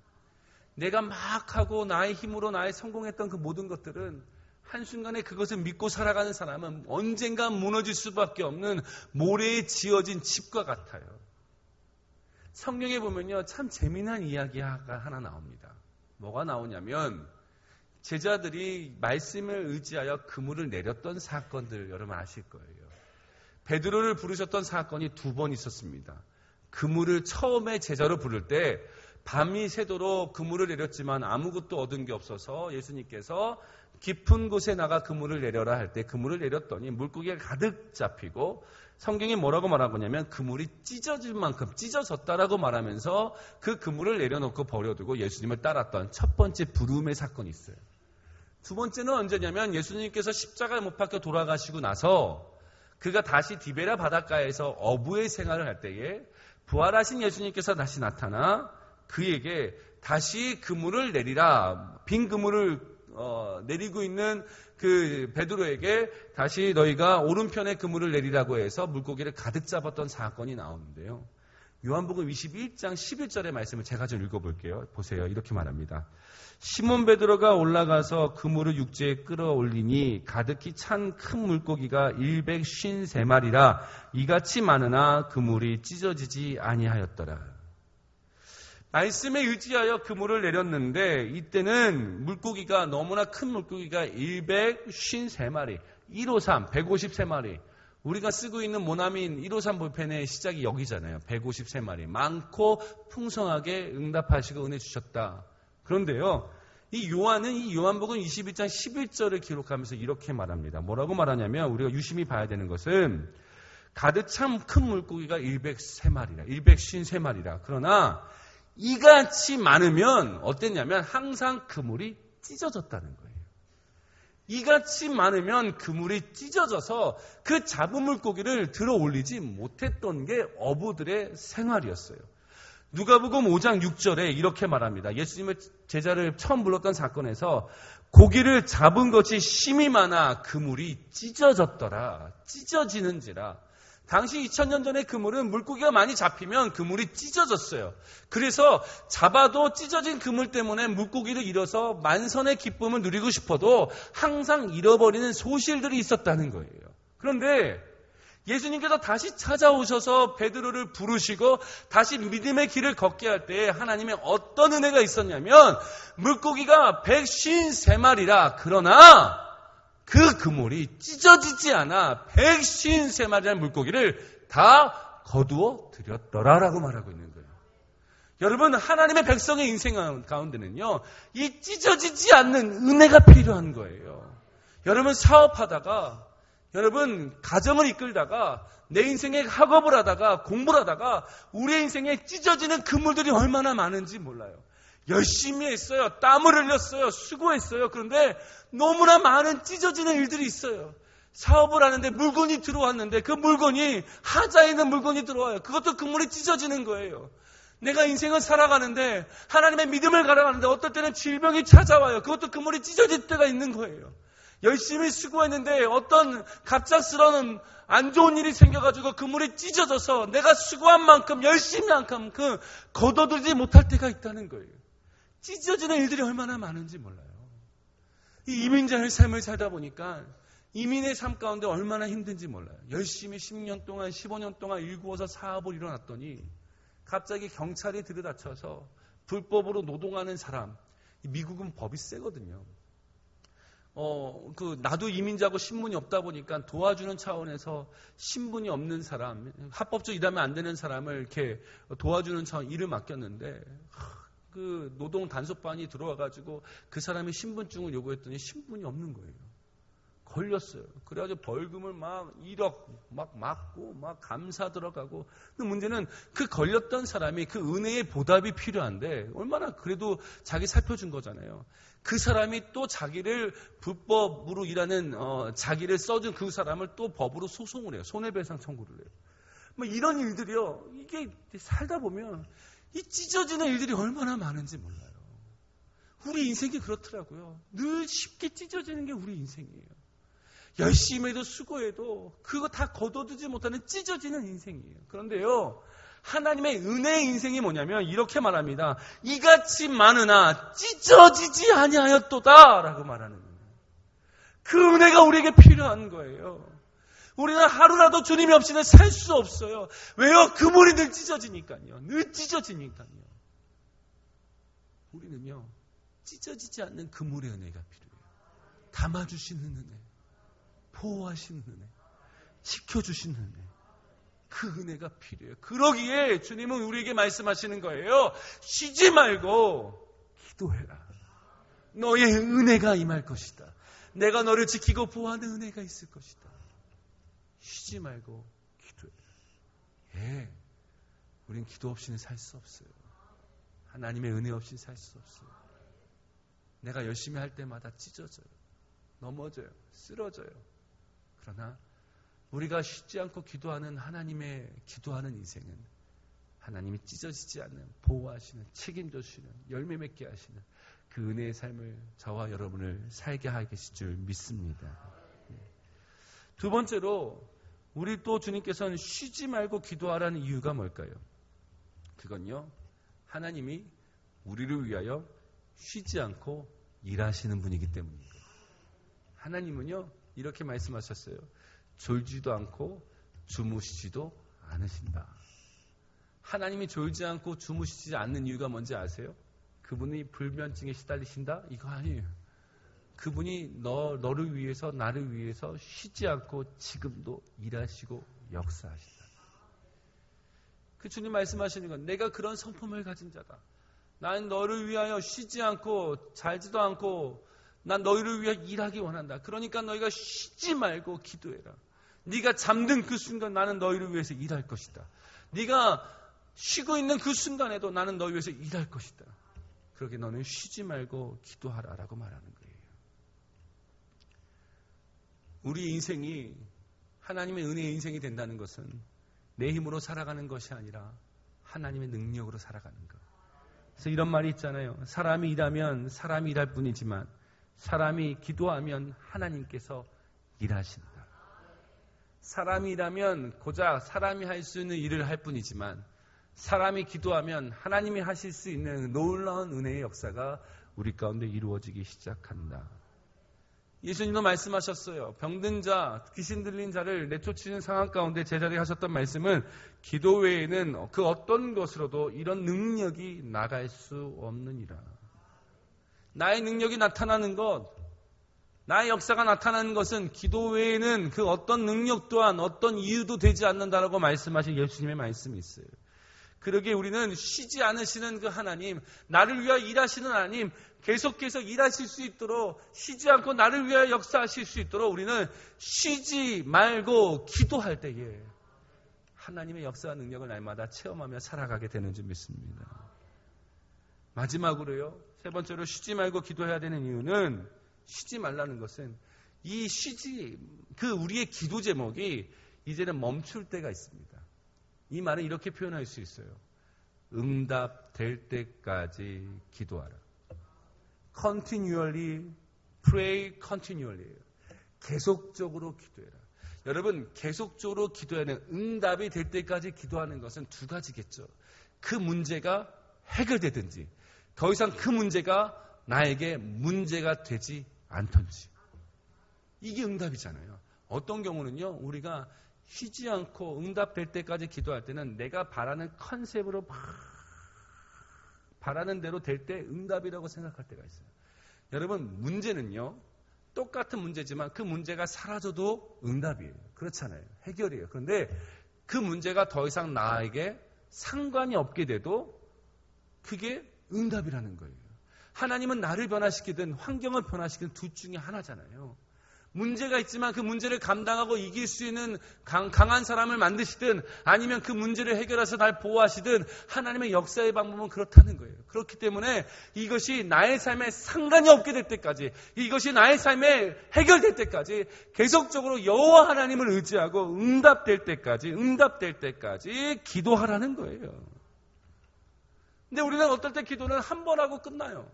Speaker 1: 내가 막 하고 나의 힘으로 나의 성공했던 그 모든 것들은 한순간에 그것을 믿고 살아가는 사람은 언젠가 무너질 수밖에 없는 모래에 지어진 집과 같아요. 성경에 보면요. 참 재미난 이야기가 하나 나옵니다. 뭐가 나오냐면 제자들이 말씀을 의지하여 그물을 내렸던 사건들 여러분 아실 거예요. 베드로를 부르셨던 사건이 2번 있었습니다. 그물을 처음에 제자로 부를 때 밤이 새도록 그물을 내렸지만 아무것도 얻은 게 없어서 예수님께서 깊은 곳에 나가 그물을 내려라 할 때 그물을 내렸더니 물고기가 가득 잡히고 성경이 뭐라고 말하고 있냐면 그물이 찢어질 만큼 찢어졌다라고 말하면서 그 그물을 내려놓고 버려두고 예수님을 따랐던 첫 번째 부름의 사건이 있어요. 두 번째는 언제냐면 예수님께서 십자가에 못 박혀 돌아가시고 나서 그가 다시 디베라 바닷가에서 어부의 생활을 할 때에 부활하신 예수님께서 다시 나타나 그에게 다시 그물을 내리라. 빈 그물을 내리고 있는 그 베드로에게 다시 너희가 오른편에 그물을 내리라고 해서 물고기를 가득 잡았던 사건이 나오는데요. 요한복음 21장 11절의 말씀을 제가 좀 읽어볼게요. 보세요. 이렇게 말합니다. 시몬 베드로가 올라가서 그물을 육지에 끌어올리니 가득히 찬 큰 물고기가 153마리라 이같이 많으나 그물이 찢어지지 아니하였더라. 말씀에 의지하여 그물을 내렸는데 이때는 물고기가 너무나 큰 물고기가 153마리, 153, 153마리. 우리가 쓰고 있는 모나민 153 볼펜의 시작이 여기잖아요. 153마리. 많고 풍성하게 응답하시고 은혜 주셨다. 그런데요. 이 요한은 이 요한복음 21장 11절을 기록하면서 이렇게 말합니다. 뭐라고 말하냐면 우리가 유심히 봐야 되는 것은 가득 참 큰 물고기가 153마리라. 그러나 이같이 많으면 어땠냐면 항상 그물이 찢어졌다는 거예요. 이같이 많으면 그물이 찢어져서 그 잡은 물고기를 들어 올리지 못했던 게 어부들의 생활이었어요. 누가복음 5장 6절에 이렇게 말합니다. 예수님의 제자를 처음 불렀던 사건에서 고기를 잡은 것이 심히 많아 그물이 찢어졌더라. 찢어지는지라. 당시 2000년 전에 그물은 물고기가 많이 잡히면 그물이 찢어졌어요. 그래서 잡아도 찢어진 그물 때문에 물고기를 잃어서 만선의 기쁨을 누리고 싶어도 항상 잃어버리는 소실들이 있었다는 거예요. 그런데 예수님께서 다시 찾아오셔서 베드로를 부르시고 다시 믿음의 길을 걷게 할 때 하나님의 어떤 은혜가 있었냐면 물고기가 153마리라 그러나 그 그물이 찢어지지 않아 153마리라는 물고기를 다 거두어 드렸더라라고 말하고 있는 거예요. 여러분, 하나님의 백성의 인생 가운데는요, 이 찢어지지 않는 은혜가 필요한 거예요. 여러분, 사업하다가, 여러분, 가정을 이끌다가, 내 인생에 학업을 하다가, 공부를 하다가, 우리의 인생에 찢어지는 그물들이 얼마나 많은지 몰라요. 열심히 했어요. 땀을 흘렸어요. 수고했어요. 그런데 너무나 많은 찢어지는 일들이 있어요. 사업을 하는데 물건이 들어왔는데 그 물건이 하자에 있는 물건이 들어와요. 그것도 그물이 찢어지는 거예요. 내가 인생을 살아가는데 하나님의 믿음을 갈아가는데 어떨 때는 질병이 찾아와요. 그것도 그물이 찢어질 때가 있는 거예요. 열심히 수고했는데 어떤 갑작스러운 안 좋은 일이 생겨가지고 그물이 찢어져서 내가 수고한 만큼 열심히 한 만큼 걷어들지 못할 때가 있다는 거예요. 찢어지는 일들이 얼마나 많은지 몰라요. 이 이민자의 삶을 살다 보니까 이민의 삶 가운데 얼마나 힘든지 몰라요. 열심히 10년 동안 15년 동안 일구어서 사업을 일어났더니 갑자기 경찰이 들이닥쳐서 불법으로 노동하는 사람, 미국은 법이 세거든요. 나도 이민자고 신분이 없다 보니까 도와주는 차원에서 신분이 없는 사람, 합법적으로 일하면 안 되는 사람을 이렇게 도와주는 차원 일을 맡겼는데, 그 노동 단속반이 들어와가지고 그 사람이 신분증을 요구했더니 신분이 없는 거예요. 걸렸어요. 그래가지고 벌금을 막 1억 막 맞고 막 감사 들어가고. 근데 문제는 그 걸렸던 사람이 그 은혜의 보답이 필요한데 얼마나 그래도 자기 살펴준 거잖아요. 그 사람이 또 자기를 불법으로 일하는 자기를 써준 그 사람을 또 법으로 소송을 해요. 손해배상 청구를 해요. 뭐 이런 일들이요. 이게 살다 보면 이 찢어지는 일들이 얼마나 많은지 몰라요. 우리 인생이 그렇더라고요. 늘 쉽게 찢어지는 게 우리 인생이에요. 열심히 해도 수고해도 그거 다 거둬두지 못하는 찢어지는 인생이에요. 그런데요, 하나님의 은혜의 인생이 뭐냐면 이렇게 말합니다. 이같이 많으나 찢어지지 아니하였도다 라고 말하는 거예요. 그 은혜가 우리에게 필요한 거예요. 우리는 하루라도 주님이 없이는 살 수 없어요. 왜요? 그물이 늘 찢어지니까요. 늘 찢어지니까요. 우리는요, 찢어지지 않는 그물의 은혜가 필요해요. 담아주시는 은혜, 보호하시는 은혜, 지켜주시는 은혜, 그 은혜가 필요해요. 그러기에 주님은 우리에게 말씀하시는 거예요. 쉬지 말고 기도해라. 너의 은혜가 임할 것이다. 내가 너를 지키고 보호하는 은혜가 있을 것이다. 쉬지 말고 기도해. 예, 우린 기도 없이는 살 수 없어요. 하나님의 은혜 없이 살 수 없어요. 내가 열심히 할 때마다 찢어져요. 넘어져요. 쓰러져요. 그러나 우리가 쉬지 않고 기도하는 하나님의 기도하는 인생은 하나님이 찢어지지 않는, 보호하시는, 책임져주시는, 열매 맺게 하시는 그 은혜의 삶을 저와 여러분을 살게 하실 줄 믿습니다. 두 번째로 우리 또 주님께서는 쉬지 말고 기도하라는 이유가 뭘까요? 그건요, 하나님이 우리를 위하여 쉬지 않고 일하시는 분이기 때문입니다. 하나님은요, 이렇게 말씀하셨어요. 졸지도 않고 주무시지도 않으신다. 하나님이 졸지 않고 주무시지 않는 이유가 뭔지 아세요? 그분이 불면증에 시달리신다? 이거 아니에요. 그분이 너를 위해서, 나를 위해서 쉬지 않고 지금도 일하시고 역사하신다. 그 주님 말씀하시는 건 내가 그런 성품을 가진 자다. 나는 너를 위하여 쉬지 않고 잘지도 않고 난 너희를 위해 일하기 원한다. 그러니까 너희가 쉬지 말고 기도해라. 네가 잠든 그 순간 나는 너희를 위해서 일할 것이다. 네가 쉬고 있는 그 순간에도 나는 너희 위해서 일할 것이다. 그렇게 너는 쉬지 말고 기도하라라고 말하는 거예요. 우리 인생이 하나님의 은혜의 인생이 된다는 것은 내 힘으로 살아가는 것이 아니라 하나님의 능력으로 살아가는 것. 그래서 이런 말이 있잖아요. 사람이 일하면 사람이 일할 뿐이지만 사람이 기도하면 하나님께서 일하신다. 사람이 일하면 고작 사람이 할 수 있는 일을 할 뿐이지만 사람이 기도하면 하나님이 하실 수 있는 놀라운 은혜의 역사가 우리 가운데 이루어지기 시작한다. 예수님도 말씀하셨어요. 병든 자, 귀신 들린 자를 내쫓으시는 상황 가운데 제자들이 하셨던 말씀은 기도 외에는 그 어떤 것으로도 이런 능력이 나갈 수 없느니라. 나의 능력이 나타나는 것, 나의 역사가 나타나는 것은 기도 외에는 그 어떤 능력 또한 어떤 이유도 되지 않는다라고 말씀하신 예수님의 말씀이 있어요. 그러기에 우리는 쉬지 않으시는 그 하나님, 나를 위하여 일하시는 하나님, 계속해서 일하실 수 있도록 쉬지 않고 나를 위하여 역사하실 수 있도록 우리는 쉬지 말고 기도할 때에 하나님의 역사와 능력을 날마다 체험하며 살아가게 되는 줄 믿습니다. 마지막으로요, 세 번째로 쉬지 말고 기도해야 되는 이유는 쉬지 말라는 것은 이 우리의 기도 제목이 이제는 멈출 때가 있습니다. 이 말은 이렇게 표현할 수 있어요. 응답될 때까지 기도하라. Continually pray continually. 계속적으로 기도해라. 여러분, 계속적으로 기도하는 응답이 될 때까지 기도하는 것은 두 가지겠죠. 그 문제가 해결되든지 더 이상 그 문제가 나에게 문제가 되지 않던지. 이게 응답이잖아요. 어떤 경우는요, 우리가 쉬지 않고 응답될 때까지 기도할 때는 내가 바라는 컨셉으로 바라는 대로 될 때 응답이라고 생각할 때가 있어요. 여러분, 문제는요, 똑같은 문제지만 그 문제가 사라져도 응답이에요. 그렇잖아요. 해결이에요. 그런데 그 문제가 더 이상 나에게 상관이 없게 돼도 그게 응답이라는 거예요. 하나님은 나를 변화시키든 환경을 변화시키든 둘 중에 하나잖아요. 문제가 있지만 그 문제를 감당하고 이길 수 있는 강한 사람을 만드시든 아니면 그 문제를 해결해서 날 보호하시든 하나님의 역사의 방법은 그렇다는 거예요. 그렇기 때문에 이것이 나의 삶에 상관이 없게 될 때까지, 이것이 나의 삶에 해결될 때까지 계속적으로 여호와 하나님을 의지하고 응답될 때까지 기도하라는 거예요. 근데 우리는 어떨 때 기도는 한 번 하고 끝나요.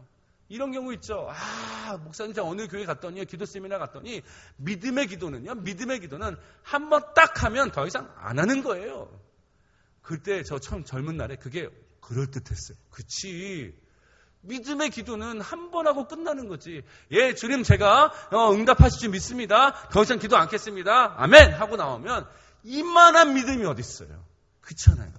Speaker 1: 이런 경우 있죠. 목사님, 제가 어느 교회 갔더니, 기도 세미나 갔더니, 믿음의 기도는 한 번 딱 하면 더 이상 안 하는 거예요. 그때 저 처음 젊은 날에 그게 그럴듯했어요. 그치. 믿음의 기도는 한 번 하고 끝나는 거지. 예, 주님, 제가 응답하실 줄 믿습니다. 더 이상 기도 않겠습니다. 아멘! 하고 나오면 이만한 믿음이 어디 있어요. 그렇잖아요.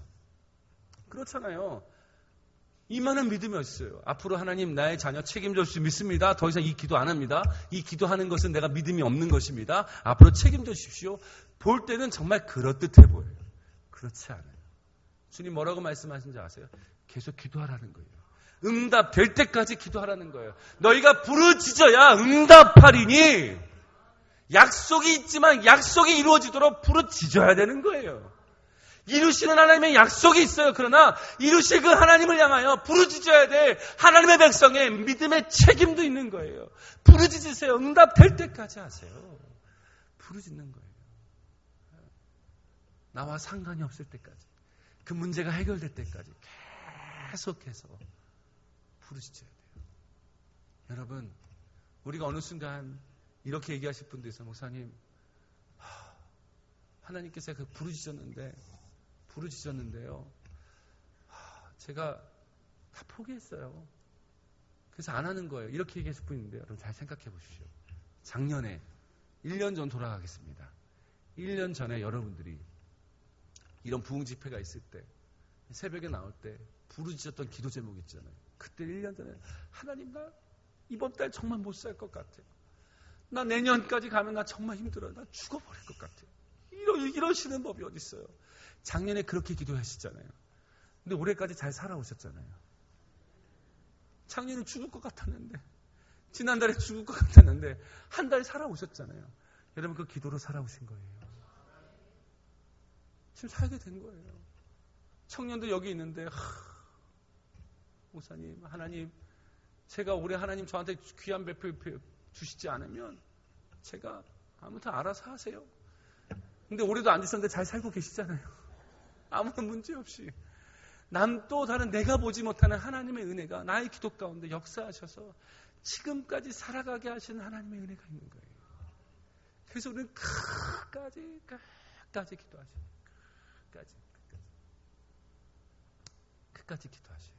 Speaker 1: 이만한 믿음이 어딨어요. 앞으로 하나님 나의 자녀 책임져 주실 줄 믿습니다. 더 이상 이 기도 안 합니다. 이 기도하는 것은 내가 믿음이 없는 것입니다. 앞으로 책임져 주십시오. 볼 때는 정말 그럴듯해 보여요. 그렇지 않아요. 주님 뭐라고 말씀하신지 아세요? 계속 기도하라는 거예요. 응답될 때까지 기도하라는 거예요. 너희가 부르짖어야 응답하리니, 약속이 있지만 약속이 이루어지도록 부르짖어야 되는 거예요. 이루시는 하나님의 약속이 있어요. 그러나 이루실 그 하나님을 향하여 부르짖어야 될 하나님의 백성의 믿음의 책임도 있는 거예요. 부르짖으세요. 응답될 때까지 하세요. 부르짖는 거예요. 나와 상관이 없을 때까지, 그 문제가 해결될 때까지 계속해서 부르짖어야 돼요. 여러분, 우리가 어느 순간 이렇게 얘기하실 분도 있어요. 목사님, 하나님께서 그 부르짖었는데요. 제가 다 포기했어요. 그래서 안 하는 거예요. 이렇게 얘기하실 분이 있는데요. 여러분 잘 생각해 보십시오. 작년에 1년 전 돌아가겠습니다. 1년 전에 여러분들이 이런 부흥 집회가 있을 때, 새벽에 나올 때 부르짖었던 기도 제목 있잖아요. 그때 1년 전에 하나님, 나 이번 달 정말 못 살 것 같아요. 나 내년까지 가면 나 정말 힘들어요. 나 죽어버릴 것 같아요. 이러시는 법이 어디 있어요. 작년에 그렇게 기도하셨잖아요. 근데 올해까지 잘 살아오셨잖아요. 작년에 죽을 것 같았는데, 지난달에 죽을 것 같았는데 한 달 살아오셨잖아요. 여러분, 그 기도로 살아오신 거예요. 지금 살게 된 거예요. 청년도 여기 있는데, 목사님, 하나님, 제가 올해 하나님 저한테 귀한 베풀 주시지 않으면 제가 아무튼 알아서 하세요. 근데 올해도 안 주셨는데 잘 살고 계시잖아요. 아무런 문제 없이. 또 다른 내가 보지 못하는 하나님의 은혜가 나의 기도 가운데 역사하셔서 지금까지 살아가게 하시는 하나님의 은혜가 있는 거예요. 그래서 우리는 끝까지 기도하셔야 돼요. 끝까지 기도하셔야 돼요.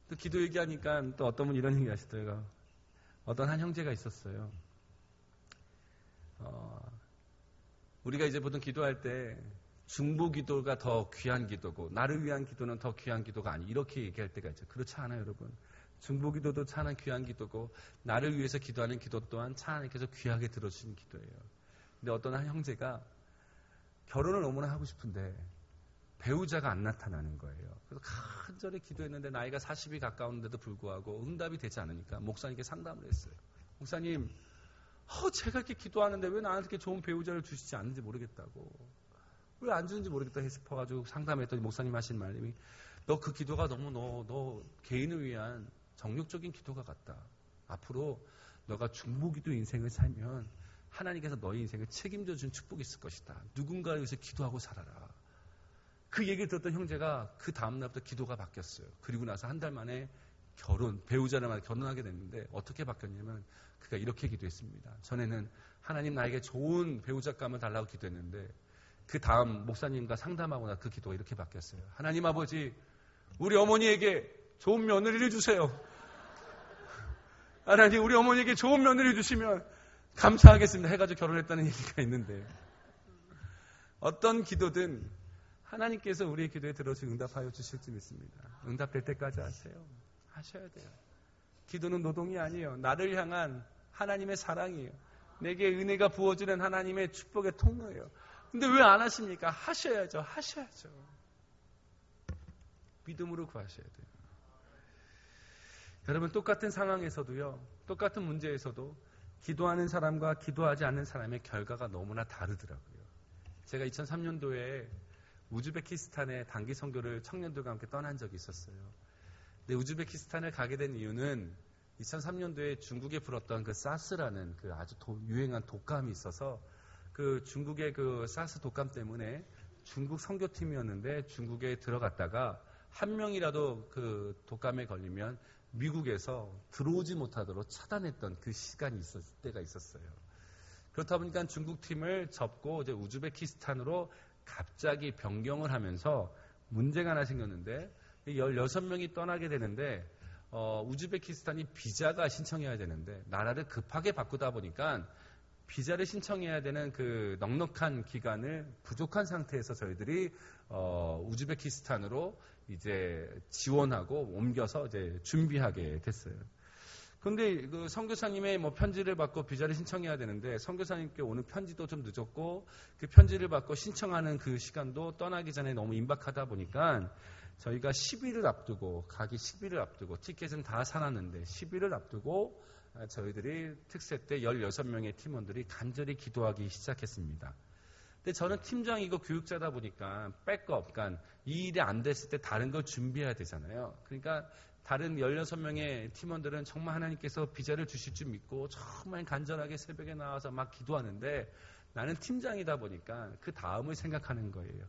Speaker 1: 또 기도 얘기하니까 또 어떤 분 이런 얘기 하시더라고요. 어떤 한 형제가 있었어요. 우리가 이제 보통 기도할 때 중보 기도가 더 귀한 기도고 나를 위한 기도는 더 귀한 기도가 아니 이렇게 얘기할 때가 있죠. 그렇지 않아요, 여러분. 중보 기도도 참 귀한 기도고 나를 위해서 기도하는 기도 또한 참 하나님께서 귀하게 들어주시는 기도예요. 근데 어떤 한 형제가 결혼을 너무나 하고 싶은데 배우자가 안 나타나는 거예요. 그래서 간절히 기도했는데 나이가 40이 가까운데도 불구하고 응답이 되지 않으니까 목사님께 상담을 했어요. 목사님, 제가 이렇게 기도하는데 왜 나한테 이렇게 좋은 배우자를 주시지 않는지 모르겠다고. 왜 안 주는지 모르겠다 싶어가지고 상담했더니 목사님 하신 말씀이 너 그 기도가 너무 너 개인을 위한 정욕적인 기도가 같다. 앞으로 너가 중보기도 인생을 살면 하나님께서 너의 인생을 책임져 준 축복이 있을 것이다. 누군가를 위해서 기도하고 살아라. 그 얘기를 들었던 형제가 그 다음날부터 기도가 바뀌었어요. 그리고 나서 한 달 만에 배우자를 만나 결혼하게 됐는데 어떻게 바뀌었냐면 그가 이렇게 기도했습니다. 전에는 하나님 나에게 좋은 배우자감을 달라고 기도했는데 그 다음 목사님과 상담하고 나 그 기도가 이렇게 바뀌었어요. 하나님 아버지, 우리 어머니에게 좋은 며느리를 주세요. 하나님, 우리 어머니에게 좋은 며느리 주시면 감사하겠습니다. 해가지고 결혼했다는 얘기가 있는데 어떤 기도든 하나님께서 우리의 기도에 들어서 응답하여 주실 줄 믿습니다. 응답될 때까지 하셔야 돼요. 기도는 노동이 아니에요. 나를 향한 하나님의 사랑이에요. 내게 은혜가 부어지는 하나님의 축복의 통로예요. 근데 왜 안 하십니까? 하셔야죠. 믿음으로 구하셔야 돼요. 여러분, 똑같은 상황에서도요, 똑같은 문제에서도 기도하는 사람과 기도하지 않는 사람의 결과가 너무나 다르더라고요. 제가 2003년도에 우즈베키스탄에 단기 선교를 청년들과 함께 떠난 적이 있었어요. 근데 우즈베키스탄을 가게 된 이유는 2003년도에 중국에 불었던 그 사스라는 그 아주 유행한 독감이 있어서 그 중국의 그 사스 독감 때문에 중국 선교팀이었는데 중국에 들어갔다가 한 명이라도 그 독감에 걸리면 미국에서 들어오지 못하도록 차단했던 그 시간이 있었을 때가 있었어요. 그렇다 보니까 중국 팀을 접고 이제 우즈베키스탄으로 갑자기 변경을 하면서 문제가 하나 생겼는데 16명이 떠나게 되는데 우즈베키스탄이 비자가 신청해야 되는데 나라를 급하게 바꾸다 보니까 비자를 신청해야 되는 그 넉넉한 기간을 부족한 상태에서 저희들이 우즈베키스탄으로 이제 지원하고 옮겨서 이제 준비하게 됐어요. 그런데 그 선교사님의 편지를 받고 비자를 신청해야 되는데 선교사님께 오는 편지도 좀 늦었고 그 편지를 받고 신청하는 그 시간도 떠나기 전에 너무 임박하다 보니까 저희가 10일을 앞두고 가기 10일을 앞두고 티켓은 다 사놨는데 10일을 앞두고 저희들이 특세 때 16명의 팀원들이 간절히 기도하기 시작했습니다. 근데 저는 팀장이고 교육자다 보니까 백업, 그러니까 이 일이 안 됐을 때 다른 걸 준비해야 되잖아요. 그러니까 다른 16명의 팀원들은 정말 하나님께서 비자를 주실 줄 믿고 정말 간절하게 새벽에 나와서 막 기도하는데 나는 팀장이다 보니까 그 다음을 생각하는 거예요.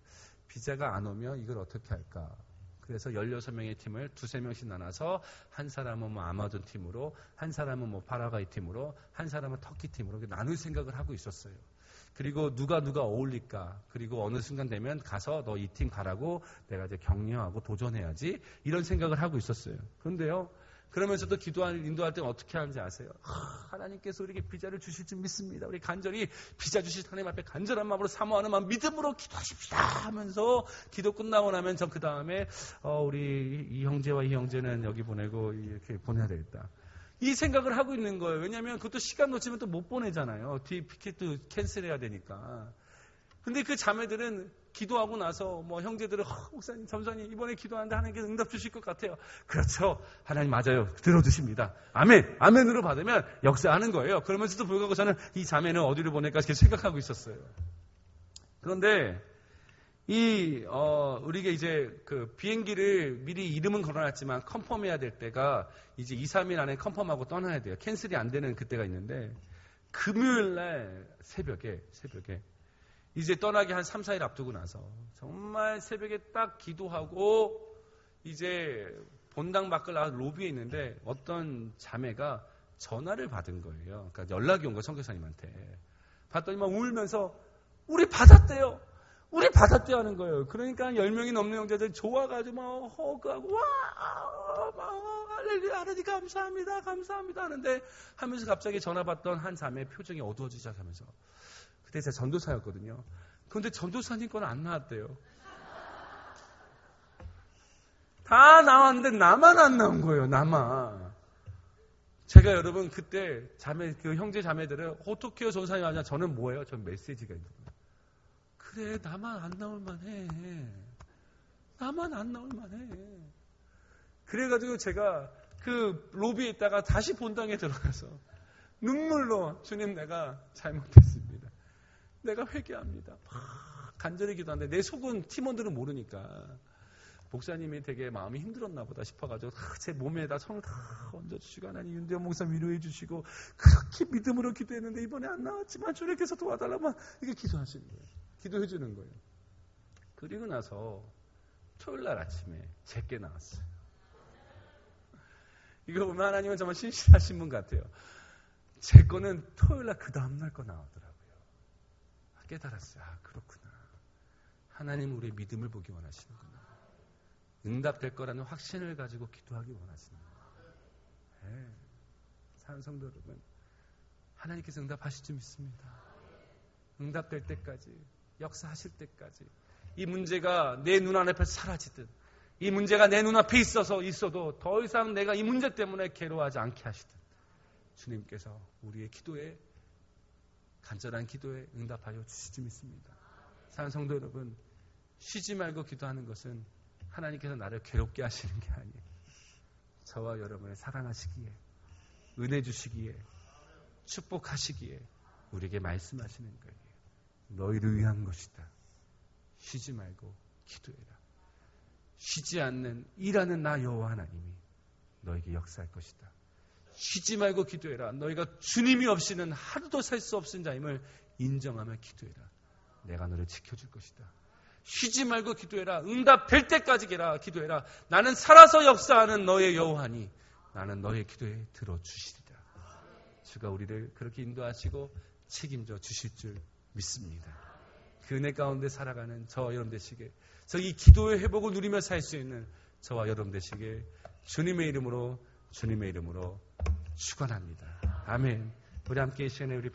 Speaker 1: 비자가 안 오면 이걸 어떻게 할까? 그래서 16명의 팀을 2-3명씩 나눠서 한 사람은 아마존 팀으로, 한 사람은 파라과이 팀으로, 한 사람은 터키 팀으로 나눌 생각을 하고 있었어요. 그리고 누가 어울릴까? 그리고 어느 순간 되면 가서 너 이 팀 가라고 내가 이제 격려하고 도전해야지 이런 생각을 하고 있었어요. 그런데요, 그러면서도 인도할 때는 어떻게 하는지 아세요? 하나님께서 우리에게 비자를 주실 줄 믿습니다. 우리 간절히 비자 주실 하나님 앞에 간절한 마음으로 사모하는 마음 믿음으로 기도하십시다 하면서 기도 끝나고 나면 전 그 다음에 우리 이 형제와 이 형제는 여기 보내고 이렇게 보내야 되겠다. 이 생각을 하고 있는 거예요. 왜냐하면 그것도 시간 놓치면 또 못 보내잖아요. 뒤에 피켓도 캔슬해야 되니까. 근데 그 자매들은 기도하고 나서 형제들은 목사님, 점사님 이번에 기도하는데 하나님께서 응답 주실 것 같아요. 그렇죠. 하나님 맞아요. 들어주십니다. 아멘. 아멘으로 받으면 역사하는 거예요. 그러면서도 불구하고 저는 이 자매는 어디로 보낼까 계속 생각하고 있었어요. 그런데 우리가 이제 그 비행기를 미리 이름은 걸어놨지만 컨펌해야 될 때가 이제 2-3일 안에 컨펌하고 떠나야 돼요. 캔슬이 안 되는 그때가 있는데 금요일 날 새벽에 이제 떠나기 한 3, 4일 앞두고 나서 정말 새벽에 딱 기도하고 이제 본당 밖을 나가 로비에 있는데 어떤 자매가 전화를 받은 거예요. 그러니까 연락이 온 거예요, 선교사님한테. 봤더니 막 울면서 우리 받았대요. 우리 받았대요 하는 거예요. 그러니까 10명이 넘는 형제들 좋아가지고 막 허그하고 와, 막 할렐루야, 하나님 감사합니다, 감사합니다 하는데 하면서 갑자기 전화 받던 한 자매의 표정이 어두워지기 시작하면서 그때 제가 전도사였거든요. 그런데 전도사님 건 안 나왔대요. 다 나왔는데 나만 안 나온 거예요. 나만. 제가 여러분 그때 그 형제 자매들은 어떻게 해요 전사님 하냐. 저는 뭐예요? 전 메시지가 있는 거예요. 그래 나만 안 나올 만해. 나만 안 나올 만해. 그래가지고 제가 그 로비에 있다가 다시 본당에 들어가서 눈물로 주님 내가 잘못했습니다. 내가 회개합니다. 막 간절히 기도하는데 내 속은 팀원들은 모르니까 목사님이 되게 마음이 힘들었나 보다 싶어가지고 제 몸에다 손을 다 얹어주시고 하나님 윤대원 목사 위로해 주시고 그렇게 믿음으로 기도했는데 이번에 안 나왔지만 주님께서 도와달라고 이렇게 기도하시는 거예요. 기도해 주는 거예요. 그리고 나서 토요일날 아침에 제게 나왔어요. 이거 보면 하나님은 정말 신실하신 분 같아요. 제 거는 토요일날 그 다음날 거 나오더라고요. 깨달았어요. 아 그렇구나. 하나님은 우리의 믿음을 보기 원하시는구나. 응답될 거라는 확신을 가지고 기도하기 원하시는 거예요. 네. 사랑하는 성도 여러분, 하나님께서 응답하실 줄 믿습니다. 응답될 때까지, 역사하실 때까지, 이 문제가 내 눈앞에서 사라지든, 이 문제가 내 눈앞에 있어도 더 이상 내가 이 문제 때문에 괴로워하지 않게 하시든, 주님께서 우리의 기도에, 간절한 기도에 응답하여 주실 줄 믿습니다. 사랑하는 성도 여러분, 쉬지 말고 기도하는 것은 하나님께서 나를 괴롭게 하시는 게 아니에요. 저와 여러분을 사랑하시기에, 은혜 주시기에, 축복하시기에 우리에게 말씀하시는 거예요. 너희를 위한 것이다. 쉬지 말고 기도해라. 쉬지 않는 일하는 나 여호와 하나님이 너에게 역사할 것이다. 쉬지 말고 기도해라. 너희가 주님이 없이는 하루도 살 수 없는 자임을 인정하며 기도해라. 내가 너를 지켜줄 것이다. 쉬지 말고 기도해라. 응답될 때까지 기도해라. 나는 살아서 역사하는 너의 여호와니 나는 너의 기도에 들어주시리라. 주가 우리를 그렇게 인도하시고 책임져 주실 줄 믿습니다. 그 은혜 가운데 살아가는 저와 여러분 되시게, 저 이 기도의 회복을 누리며 살 수 있는 저와 여러분 되시게 주님의 이름으로 축원합니다. 아멘. 우리 함께 이 시간에 우리